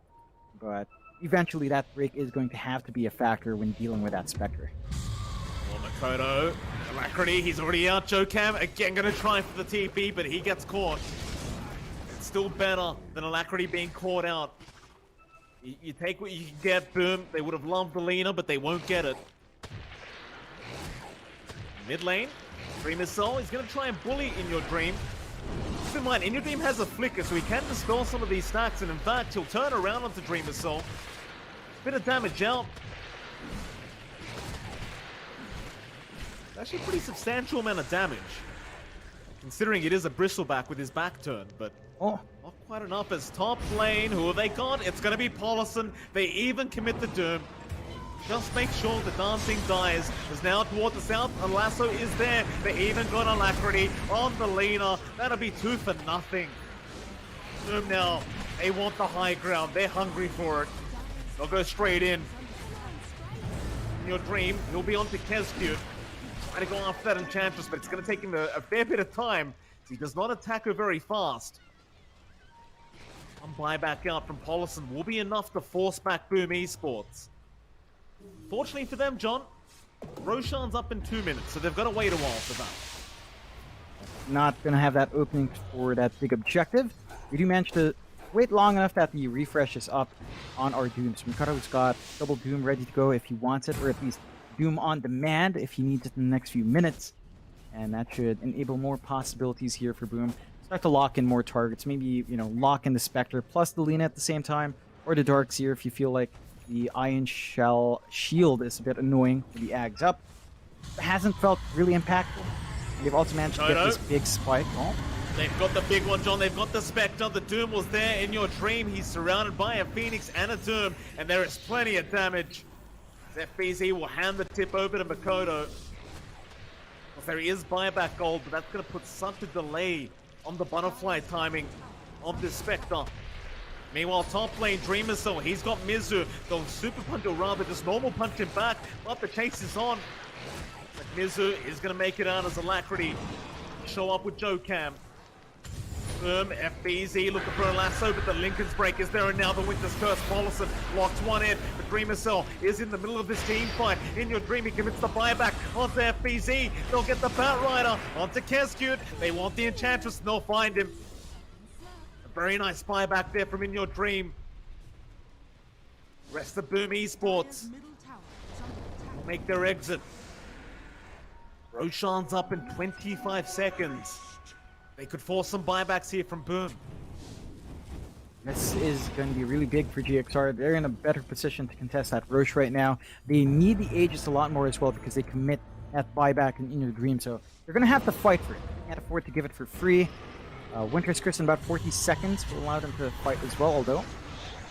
S1: but eventually that break is going to have to be a factor when dealing with that Spectre.
S2: Well, Makoto, Alacrity, he's already out. Joe Cam, again, gonna try for the TP, but he gets caught. It's still better than Alacrity being caught out. You take what you can get, Boom. They would have loved the Lena, but they won't get it. Mid lane, Dreamer's Soul, he's gonna try and bully In Your Dream. Keep in mind, In Your Dream has a flicker, so he can dispel some of these stacks, and in fact, he'll turn around onto Dreamer's Soul. Bit of damage out. Actually a pretty substantial amount of damage, considering it is a bristleback with his back turned, but not quite enough. As top lane, who have they got? It's going to be Paulison. They even commit the Doom. Just make sure the dancing dies. Is now toward the south, and Lasso is there. They even got Alacrity on the Lena. That'll be 2 for nothing. Doom now, they want the high ground. They're hungry for it. They'll go straight in. In Your Dream, he'll be on to Kescute. Trying to go after that Enchantress, but it's going to take him a fair bit of time. He does not attack her very fast. One buyback out from Paulison will be enough to force back Boom Esports. Fortunately for them, John, Roshan's up in 2 minutes, so they've got to wait a while for that.
S1: Not going to have that opening for that big objective. We do manage to wait long enough that the refresh is up on our Doom. So Mikado's got double Doom ready to go if he wants it, or at least Doom on demand if he needs it in the next few minutes. And that should enable more possibilities here for Boom. Start to lock in more targets. Maybe, lock in the Spectre plus the Lena at the same time. Or the Darkseer if you feel like the Iron Shell shield is a bit annoying with the Ags up. It hasn't felt really impactful. They've also managed to get this big spike.
S2: They've got the big one, John. They've got the Spectre. The Doom was there In Your Dream. He's surrounded by a Phoenix and a Doom. And there is plenty of damage. FBZ will hand the tip over to Makoto. Well, there is buyback gold, but that's going to put such a delay on the butterfly timing of this Spectre. Meanwhile, top lane, Dreamer's Soul, he's got Mizu. They'll super punch, or rather just normal punch him back, but the chase is on. But Mizu is going to make it out as Alacrity. Show up with Joe Cam. FBZ looking for a lasso, but the Lincoln's Break is there, and now the Winter's Curse. Paulison locks one in, but Dreamer's Soul is in the middle of this team fight. In Your Dream, he commits the buyback onto FBZ. They'll get the Batrider onto Kescute. They want the Enchantress, and they'll find him. A very nice buyback there from In Your Dream. Rest of Boom Esports will make their exit. Roshan's up in 25 seconds. They could force some buybacks here from Boom.
S1: This is going to be really big for GXR. They're in a better position to contest that Roche right now. They need the Aegis a lot more as well because they commit that buyback in Your Dream. So they're going to have to fight for it. They can't afford to give it for free. Winter's Curse in about 40 seconds will allow them to fight as well, although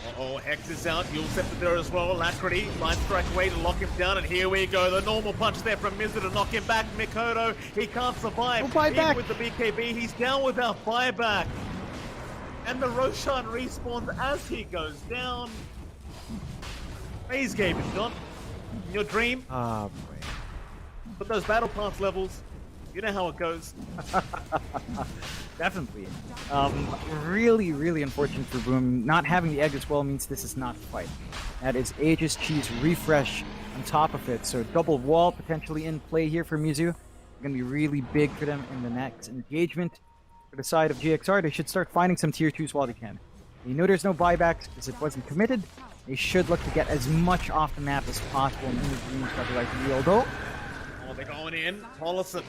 S2: Uh-oh, Hex is out. You'll set the there as well. Alacrity, line strike away to lock him down, and here we go. The normal punch there from Mizu to knock him back. Mikoto, he can't survive.
S1: No buyback.
S2: Even with the BKB, he's down without buyback. And the Roshan respawns as he goes down. Phase game is done. In your dream,
S1: Oh boy.
S2: but those battle pass levels, you know how it goes.
S1: Definitely. Really, really unfortunate for Boom. Not having the egg as well means this is not the fight. That is Aegis Cheese refresh on top of it. So double wall potentially in play here for Mizu. Going to be really big for them in the next engagement. For the side of GXR, they should start finding some tier 2s while they can. They know there's no buybacks because it wasn't committed. They should look to get as much off the map as possible in the dreams that they like to yield. Oh,
S2: They're going in. Tollison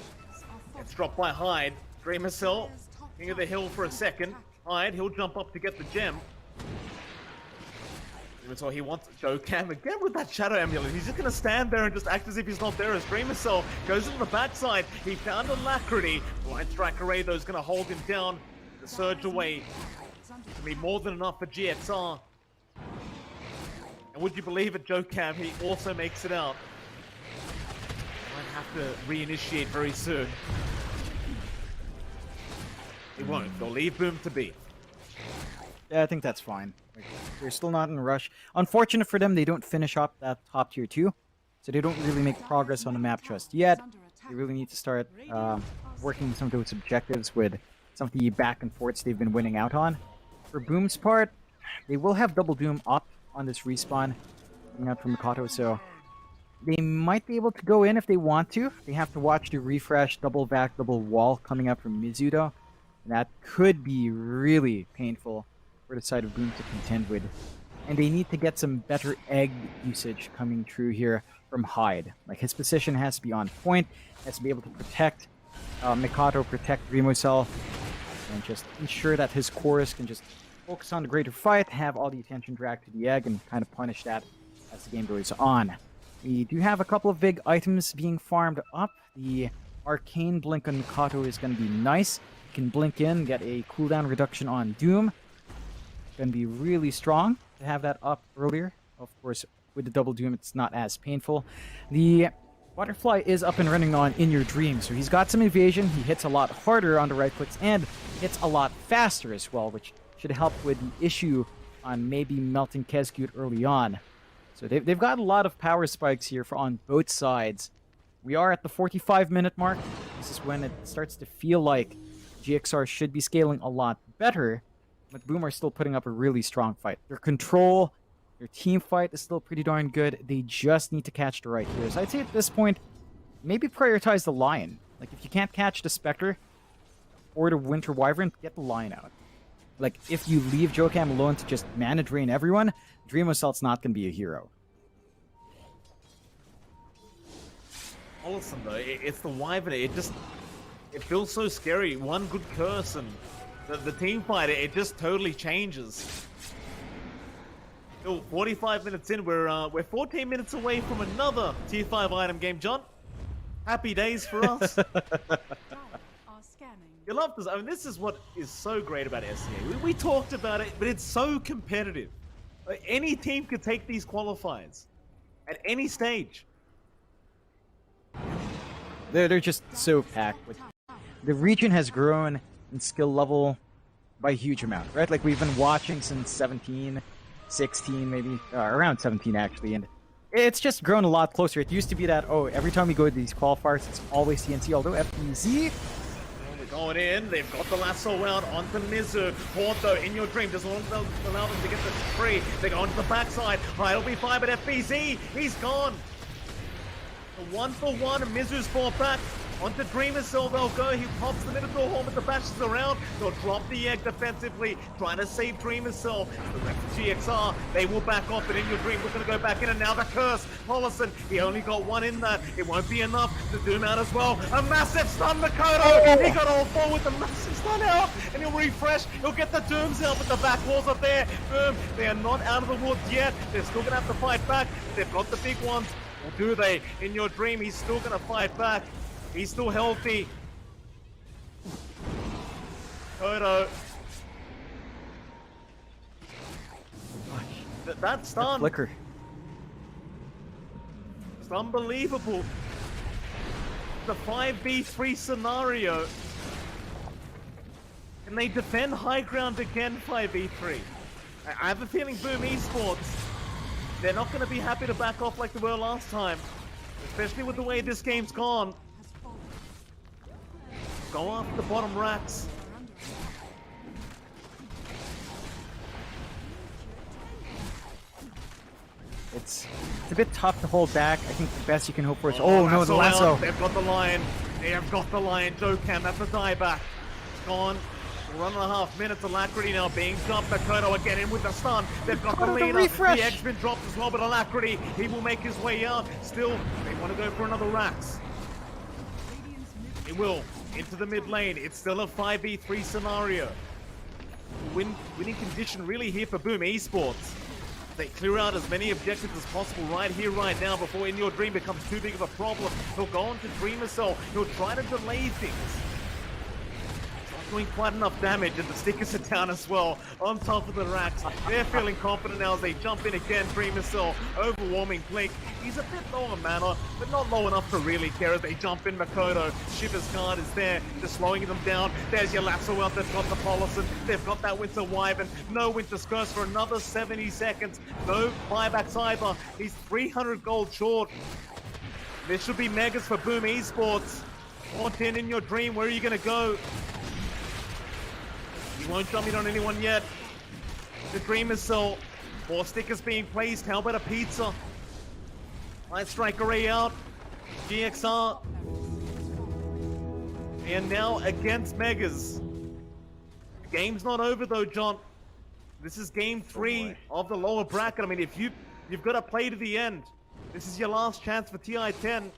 S2: gets dropped by Hyde. Dreamer Cell, king of the hill for a second. Hyde, he'll jump up to get the gem. So he wants Joe Cam again with that shadow amulet. He's just gonna stand there and just act as if he's not there. As Dreamer Cell goes into the backside, he found Alacrity. Blind Strike Array though is gonna hold him down. The surge away. It's gonna be more than enough for GXR. And would you believe it, Joe Cam? He also makes it out. Might have to reinitiate very soon. He won't. They'll leave Boom to be.
S1: yeah, I think that's fine. Like, they're still not in a rush. Unfortunate for them, they don't finish up that top tier 2. So they don't really make progress on the map just yet. They really need to start working some of those objectives with some of the back and forths they've been winning out on. For Boom's part, they will have Double Doom up on this respawn coming out from Mikoto, so they might be able to go in if they want to. They have to watch the refresh, double back, double wall coming up from Mizudo. And that could be really painful for the side of Boom to contend with. And they need to get some better egg usage coming through here from Hyde. Like, his position has to be on point, has to be able to protect Mikoto, protect Remocell, and just ensure that his chorus can just focus on the greater fight, have all the attention dragged to the egg, and kind of punish that as the game goes on. We do have a couple of big items being farmed up. The Arcane Blink on Mikoto is going to be nice. You can blink in, get a cooldown reduction on Doom. Going to be really strong to have that up earlier. Of course, with the double Doom, it's not as painful. The Butterfly is up and running on In Your Dream, so he's got some evasion. He hits a lot harder on the right clicks and hits a lot faster as well, which should help with the issue on maybe melting Kezcute early on. So they've got a lot of power spikes here on both sides. We are at the 45-minute mark. This is when it starts to feel like GXR should be scaling a lot better, but Boom are still putting up a really strong fight. Their control, their team fight is still pretty darn good. They just need to catch the right heroes. I'd say at this point, maybe prioritize the Lion. Like, if you can't catch the Spectre or the Winter Wyvern, get the Lion out. Like, if you leave Jokam alone to just mana drain everyone, Dream Assault's not going to be a hero.
S2: Awesome though, it's the Wyvern. It feels so scary. One good curse and the team fight, it just totally changes. Still 45 minutes in, we're 14 minutes away from another tier 5 item game, John. Happy days for us.
S3: Are scanning.
S2: You love this. I mean, this is what is so great about SCA. We talked about it, but it's so competitive. Like, any team could take these qualifiers at any stage.
S1: They're just so packed. The region has grown in skill level by a huge amount, right? Like, we've been watching since 17, 16, maybe, around 17 actually, and it's just grown a lot closer. It used to be that, oh, every time we go to these qualifiers, it's always TNC, although FPZ...
S2: Going in, they've got the lasso out onto Mizu. Horde though, In Your Dream doesn't allow them to get the free. They go onto the backside. Hyde will be fine, but FBZ, he's gone. The 1-for-1, Mizu's fought back. Onto Dreamer Cell they'll go. He pops the middle door home with the bashes around. They'll drop the egg defensively, trying to save Dreamer Cell. The rest of GXR, they will back off, and In Your Dream, we're going to go back in, and now the curse. Hollison, he only got one in that. It won't be enough to Doom out as well. A massive stun, Mikoto. He got all four with the massive stun out, and he'll refresh. He'll get the Dooms out, but the back walls are there. Boom, they are not out of the woods yet. They're still going to have to fight back. They've got the big ones. Or do they? In Your Dream, he's still going to fight back. He's still healthy. Kodo. That
S1: That
S2: stun.
S1: flicker.
S2: It's unbelievable. The 5v3 scenario. Can they defend high ground again 5v3? I have a feeling Boom Esports, they're not going to be happy to back off like they were last time. Especially with the way this game's gone. Go after the bottom racks.
S1: It's a bit tough to hold back. I think the best you can hope for is... Oh, no, the lasso.
S2: Out. They've got the lion. They have got the lion. Dokkan, that's a dieback. It's gone. 1.5 minutes. Alacrity now being jumped. Makoto again in with the stun. They've got the lead up. The X been dropped as well, but Alacrity, he will make his way out. Still, they want to go for another Rax. He will. Into the mid lane. It's still a 5v3 scenario. Winning condition really here for Boom Esports. They clear out as many objectives as possible right here, right now, before In Your Dream becomes too big of a problem. He'll go on to Dreamer Cell. He'll try to delay things. Not doing quite enough damage, and the stickers are down as well, on top of the racks. They're feeling confident now as they jump in again. Dreamer Cell, overwhelming Blink. He's a bit low on mana, but not low enough to really care as they jump in. Makoto, Shiver's guard is there, just slowing them down. There's your lasso out, they've got the Polison, they've got that Winter Wyvern. No Winter Curse for another 70 seconds. No buybacks either. He's 300 gold short. This should be megas for Boom Esports. 14 In Your Dream, where are you gonna go? You won't jump in on anyone yet. The Dreamer Cell. More stickers being placed. How about a pizza? Light Strike Array out. GXR. And now against Megas. The game's not over though, John. This is game 3 of the lower bracket. I mean, if you've got to play to the end. This is your last chance for TI-10.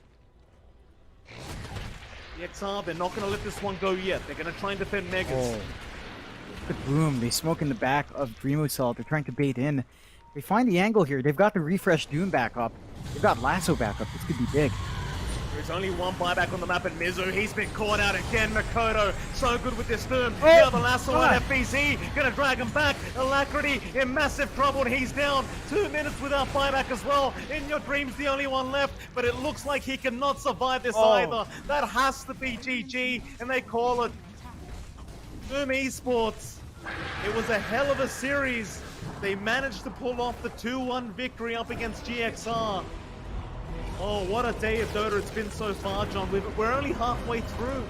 S2: GXR, they're not going to let this one go yet. They're going to try and defend Megas.
S1: Oh. But Boom, they smoke in the back of Dreamo Cell. They're trying to bait in. They find the angle here. They've got the Refresh Doom back up. They've got Lasso back up. This could be big.
S2: There's only one buyback on the map, and Mizu, he's been caught out again. Makoto, so good with this Doom.
S1: Oh,
S2: Now the Lasso on
S1: God.
S2: FBZ, gonna drag him back. Alacrity in massive trouble, and he's down. 2 minutes without buyback as well. In Your Dream's the only one left, but it looks like he cannot survive this either. That has to be GG, and they call it. Boom Esports. It was a hell of a series. They managed to pull off the 2-1 victory up against GXR. Oh, what a day of Dota it's been so far, John. We're only halfway through.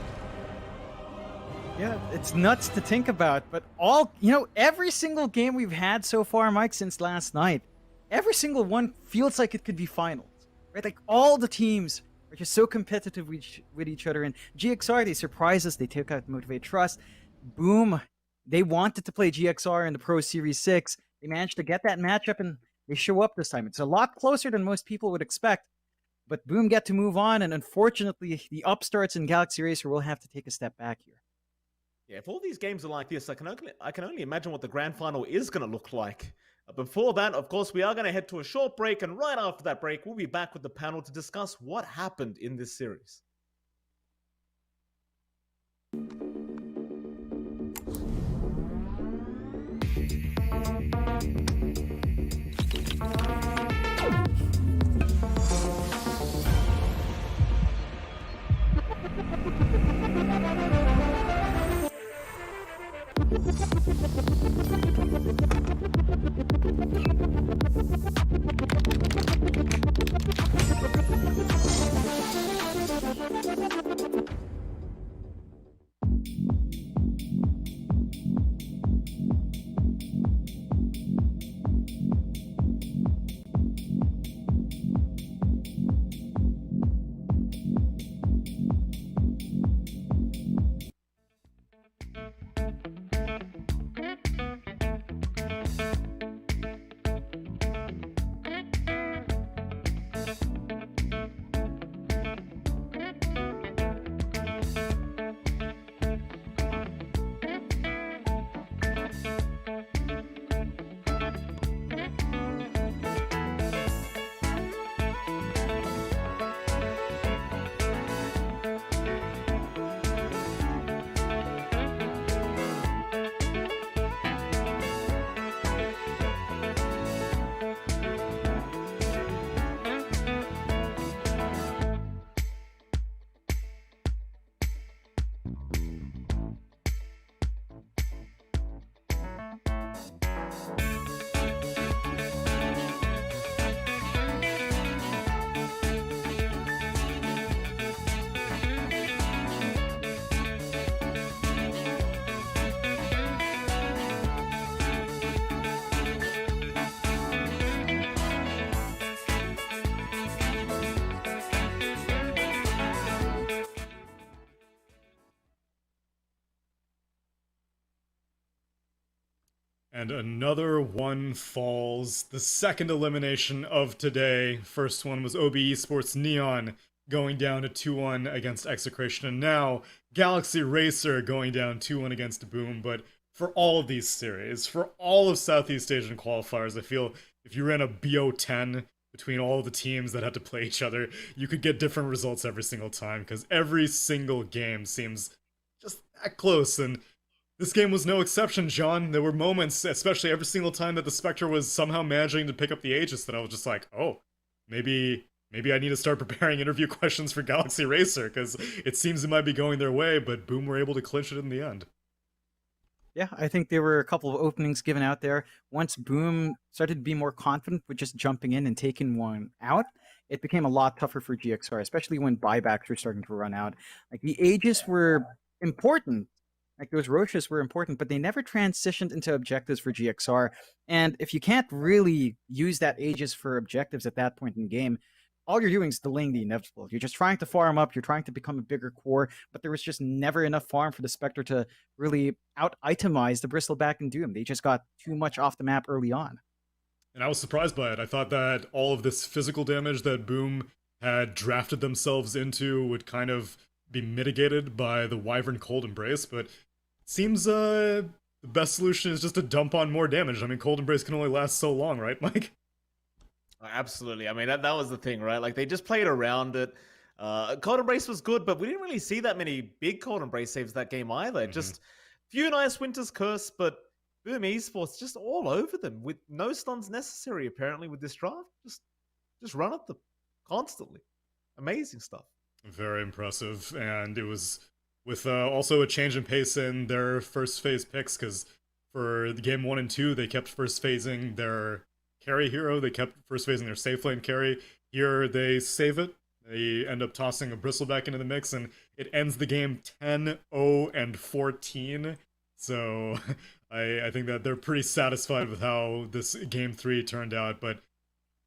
S1: Yeah, it's nuts to think about, but every single game we've had so far, Mike, since last night, every single one feels like it could be finals, right? Like all the teams are just so competitive with each other, and GXR, they surprised us, they took out Motivate Trust. Boom, they wanted to play GXR in the Pro Series 6. They managed to get that matchup, and they show up this time. It's a lot closer than most people would expect. But Boom get to move on, and unfortunately, the upstarts in Galaxy Racer will have to take a step back here.
S2: Yeah, if all these games are like this, I can only imagine what the grand final is going to look like. Before that, of course, we are going to head to a short break, and right after that break, we'll be back with the panel to discuss what happened in this series.
S5: And another one falls. The second elimination of today. First one was OB Esports Neon going down to 2-1 against Execration, and now Galaxy Racer going down 2-1 against Boom. But for all of these series, for all of Southeast Asian qualifiers, I feel if you ran a BO10 between all of the teams that had to play each other, you could get different results every single time, because every single game seems just that close. And this game was no exception, John. There were moments, especially every single time that the Spectre was somehow managing to pick up the Aegis, that I was just like, oh, maybe I need to start preparing interview questions for Galaxy Racer, because it seems it might be going their way, but Boom were able to clinch it in the end.
S1: Yeah, I think there were a couple of openings given out there. Once Boom started to be more confident with just jumping in and taking one out, it became a lot tougher for GXR, especially when buybacks were starting to run out. Like, the Aegis were important. Like, those Roches were important, but they never transitioned into objectives for GXR. And if you can't really use that Aegis for objectives at that point in the game, all you're doing is delaying the inevitable. You're just trying to farm up, you're trying to become a bigger core, but there was just never enough farm for the Spectre to really out-itemize the Bristleback and Doom. They just got too much off the map early on.
S5: And I was surprised by it. I thought that all of this physical damage that Boom had drafted themselves into would kind of be mitigated by the Wyvern Cold Embrace, but it seems the best solution is just to dump on more damage. I mean, Cold Embrace can only last so long, right, Mike?
S2: Absolutely. I mean, that was the thing, right? Like, they just played around it. Cold Embrace was good, but we didn't really see that many big Cold Embrace saves that game either. Just few nice Winter's Curse, but Boom Esports just all over them with no stuns necessary, apparently, with this draft. Just run at them constantly. Amazing stuff.
S5: Very impressive. And it was with also a change in pace in their first phase picks, because for the game 1 and 2, they kept first phasing their carry hero, they kept first phasing their safe lane carry. Here, they save it. They end up tossing a Bristleback into the mix, and it ends the game 10-0 and 14. So I think that they're pretty satisfied with how this game 3 turned out, but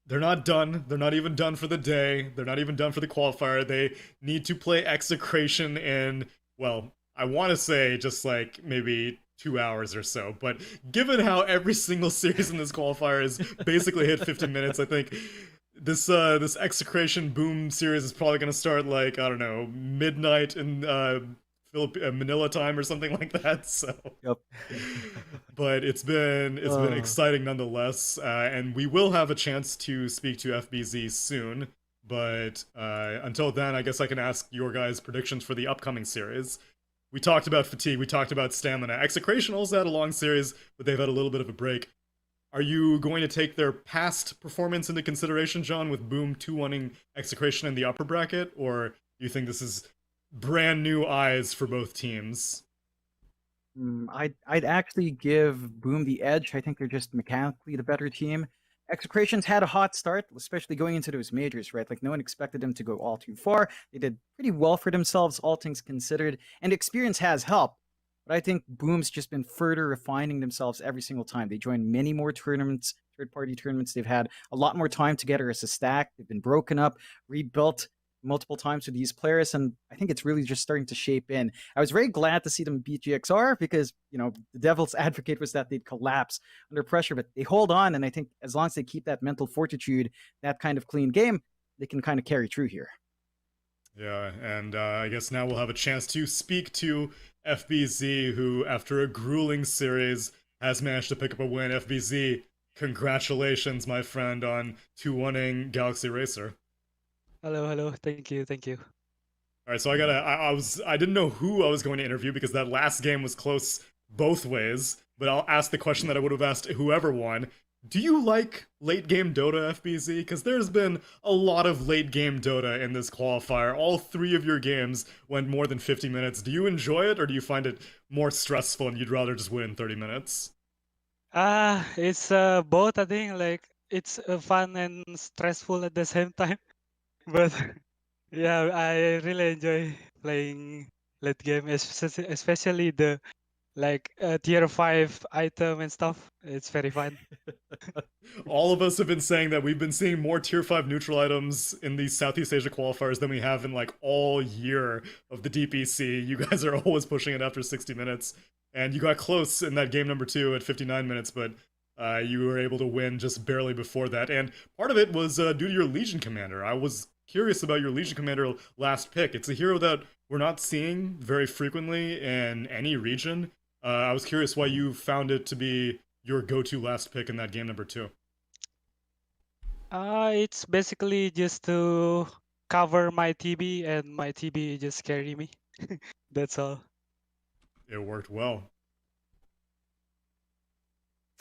S5: they're not done. They're not even done for the day. They're not even done for the qualifier. They need to play Execration in, well, I want to say just like maybe 2 hours or so, but given how every single series in this qualifier is basically hit 15 minutes, I think this Execration Boom series is probably going to start like, I don't know, midnight in Manila time or something like that. So,
S1: Yep.
S5: but it's been exciting nonetheless, and we will have a chance to speak to FBZ soon. But until then, I guess I can ask your guys' predictions for the upcoming series. We talked about fatigue, we talked about stamina. Execration also had a long series, but they've had a little bit of a break. Are you going to take their past performance into consideration, John, with Boom 2-1ing Execration in the upper bracket? Or do you think this is brand new eyes for both teams?
S1: I'd actually give Boom the edge. I think they're just mechanically the better team. Execration's had a hot start, especially going into those majors, right? Like, no one expected them to go all too far. They did pretty well for themselves, all things considered, and experience has helped. But I think Boom's just been further refining themselves every single time. They join many more tournaments, third-party tournaments. They've had a lot more time together as a stack. They've been broken up, rebuilt multiple times with these players, and I think it's really just starting to shape in. I was very glad to see them beat GXR because, you know, the devil's advocate was that they'd collapse under pressure, but they hold on, and I think as long as they keep that mental fortitude, that kind of clean game, they can kind of carry through here.
S5: Yeah, and I guess now we'll have a chance to speak to FBZ, who, after a grueling series, has managed to pick up a win. FBZ, congratulations, my friend, on 2-1ing Galaxy Racer.
S6: Hello. Thank you.
S5: All right, so I didn't know who I was going to interview because that last game was close both ways, but I'll ask the question that I would have asked whoever won. Do you like late game Dota, FBZ? Because there's been a lot of late game Dota in this qualifier. All three of your games went more than 50 minutes. Do you enjoy it, or do you find it more stressful and you'd rather just win in 30 minutes?
S6: It's both. I think like it's fun and stressful at the same time. But yeah, I really enjoy playing late game, especially the like tier 5 item and stuff. It's very fun.
S5: All of us have been saying that we've been seeing more tier 5 neutral items in these Southeast Asia qualifiers than we have in like all year of the DPC. You guys are always pushing it after 60 minutes. And you got close in that game number 2 at 59 minutes, but you were able to win just barely before that. And part of it was due to your Legion Commander. I was curious about your Legion Commander last pick. It's a hero that we're not seeing very frequently in any region. I was curious why you found it to be your go-to last pick in that game number 2.
S6: It's basically just to cover my TB, and my TB just carry me. That's all.
S5: It worked well.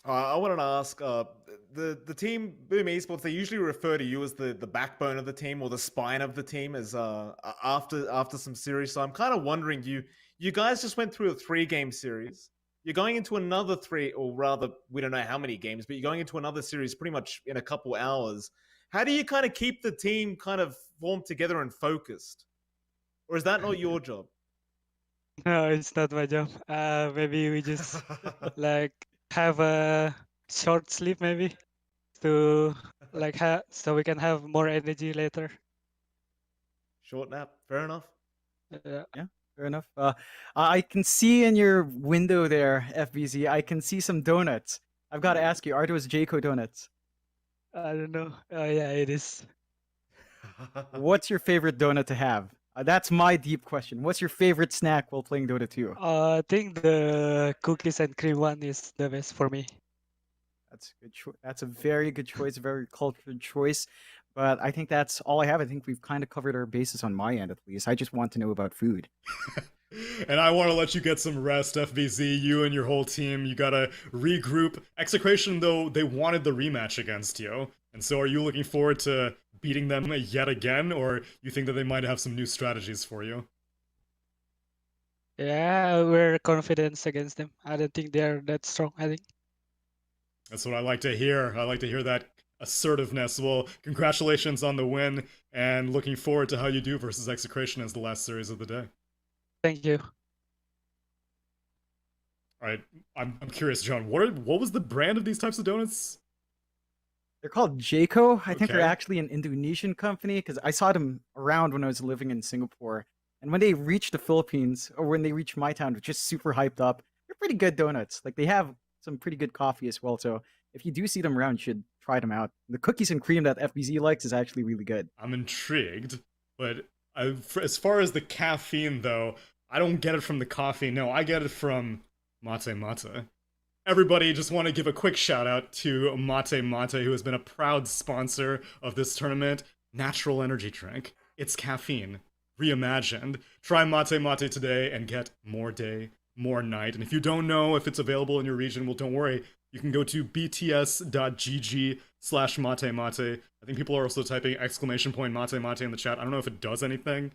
S2: I wanted to ask, the team Boom Esports, they usually refer to you as the backbone of the team or the spine of the team as after some series. So I'm kind of wondering, you guys just went through a 3-game series. You're going into another 3, or rather, we don't know how many games, but you're going into another series pretty much in a couple hours. How do you kind of keep the team kind of formed together and focused? Or is that not your job?
S6: No, it's not my job. Maybe we just like have a short sleep, maybe to like so we can have more energy later.
S2: Short nap, fair enough.
S6: Yeah.
S1: Fair enough. I can see in your window there, FBZ, I can see some donuts. I've got to ask you, are those Jayco donuts?
S6: I don't know. Oh yeah, it is.
S1: What's your favorite donut to have? That's my deep question. What's your favorite snack while playing Dota 2?
S6: I think the cookies and cream one is the best for me.
S1: That's a good that's a very good choice, a very cultured choice. But I think that's all I have. I think we've kind of covered our bases on my end, at least. I just want to know about food.
S5: And I want to let you get some rest, FBZ. You and your whole team, you gotta regroup. Execration, though, they wanted the rematch against you. And so are you looking forward to beating them yet again, or you think that they might have some new strategies for you?
S6: Yeah, we're confident against them. I don't think they're that strong, I think.
S5: That's what I like to hear. I like to hear that assertiveness. Well, congratulations on the win, and looking forward to how you do versus Execration as the last series of the day.
S6: Thank you.
S5: All right, I'm curious, John. What was the brand of these types of donuts?
S1: They're called Jayco. I think they're
S5: Okay.
S1: actually an Indonesian company because I saw them around when I was living in Singapore. And when they reach the Philippines, or when they reach my town, which is super hyped up, they're pretty good donuts. Like, they have some pretty good coffee as well. So if you do see them around, you should try them out. The cookies and cream that FBZ likes is actually really good.
S5: I'm intrigued, but as far as the caffeine, though, I don't get it from the coffee. No, I get it from Mate Mate. Everybody, just want to give a quick shout out to Mate Mate, who has been a proud sponsor of this tournament. Natural energy drink. It's caffeine reimagined. Try Mate Mate today and get more day, more night. And if you don't know if it's available in your region, well, don't worry. You can go to bts.gg/mate mate. I think people are also typing !mate mate in the chat. I don't know if it does anything.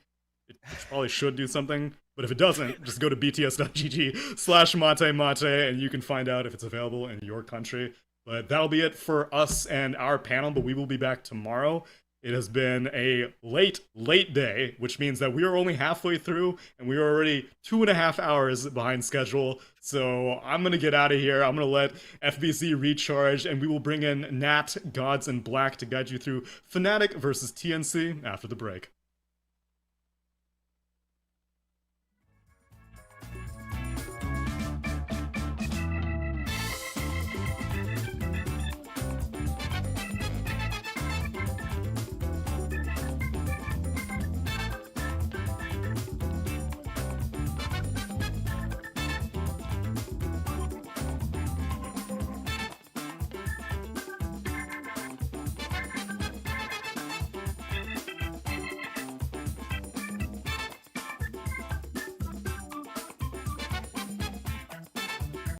S5: It probably should do something. But if it doesn't, just go to bts.gg/mate mate and you can find out if it's available in your country. But that'll be it for us and our panel, but we will be back tomorrow. It has been a late day, which means that we are only halfway through, and we are already 2.5 hours behind schedule. So I'm going to get out of here. I'm going to let FBC recharge, and we will bring in Nat, Gods, and Black to guide you through Fnatic versus TNC after the break.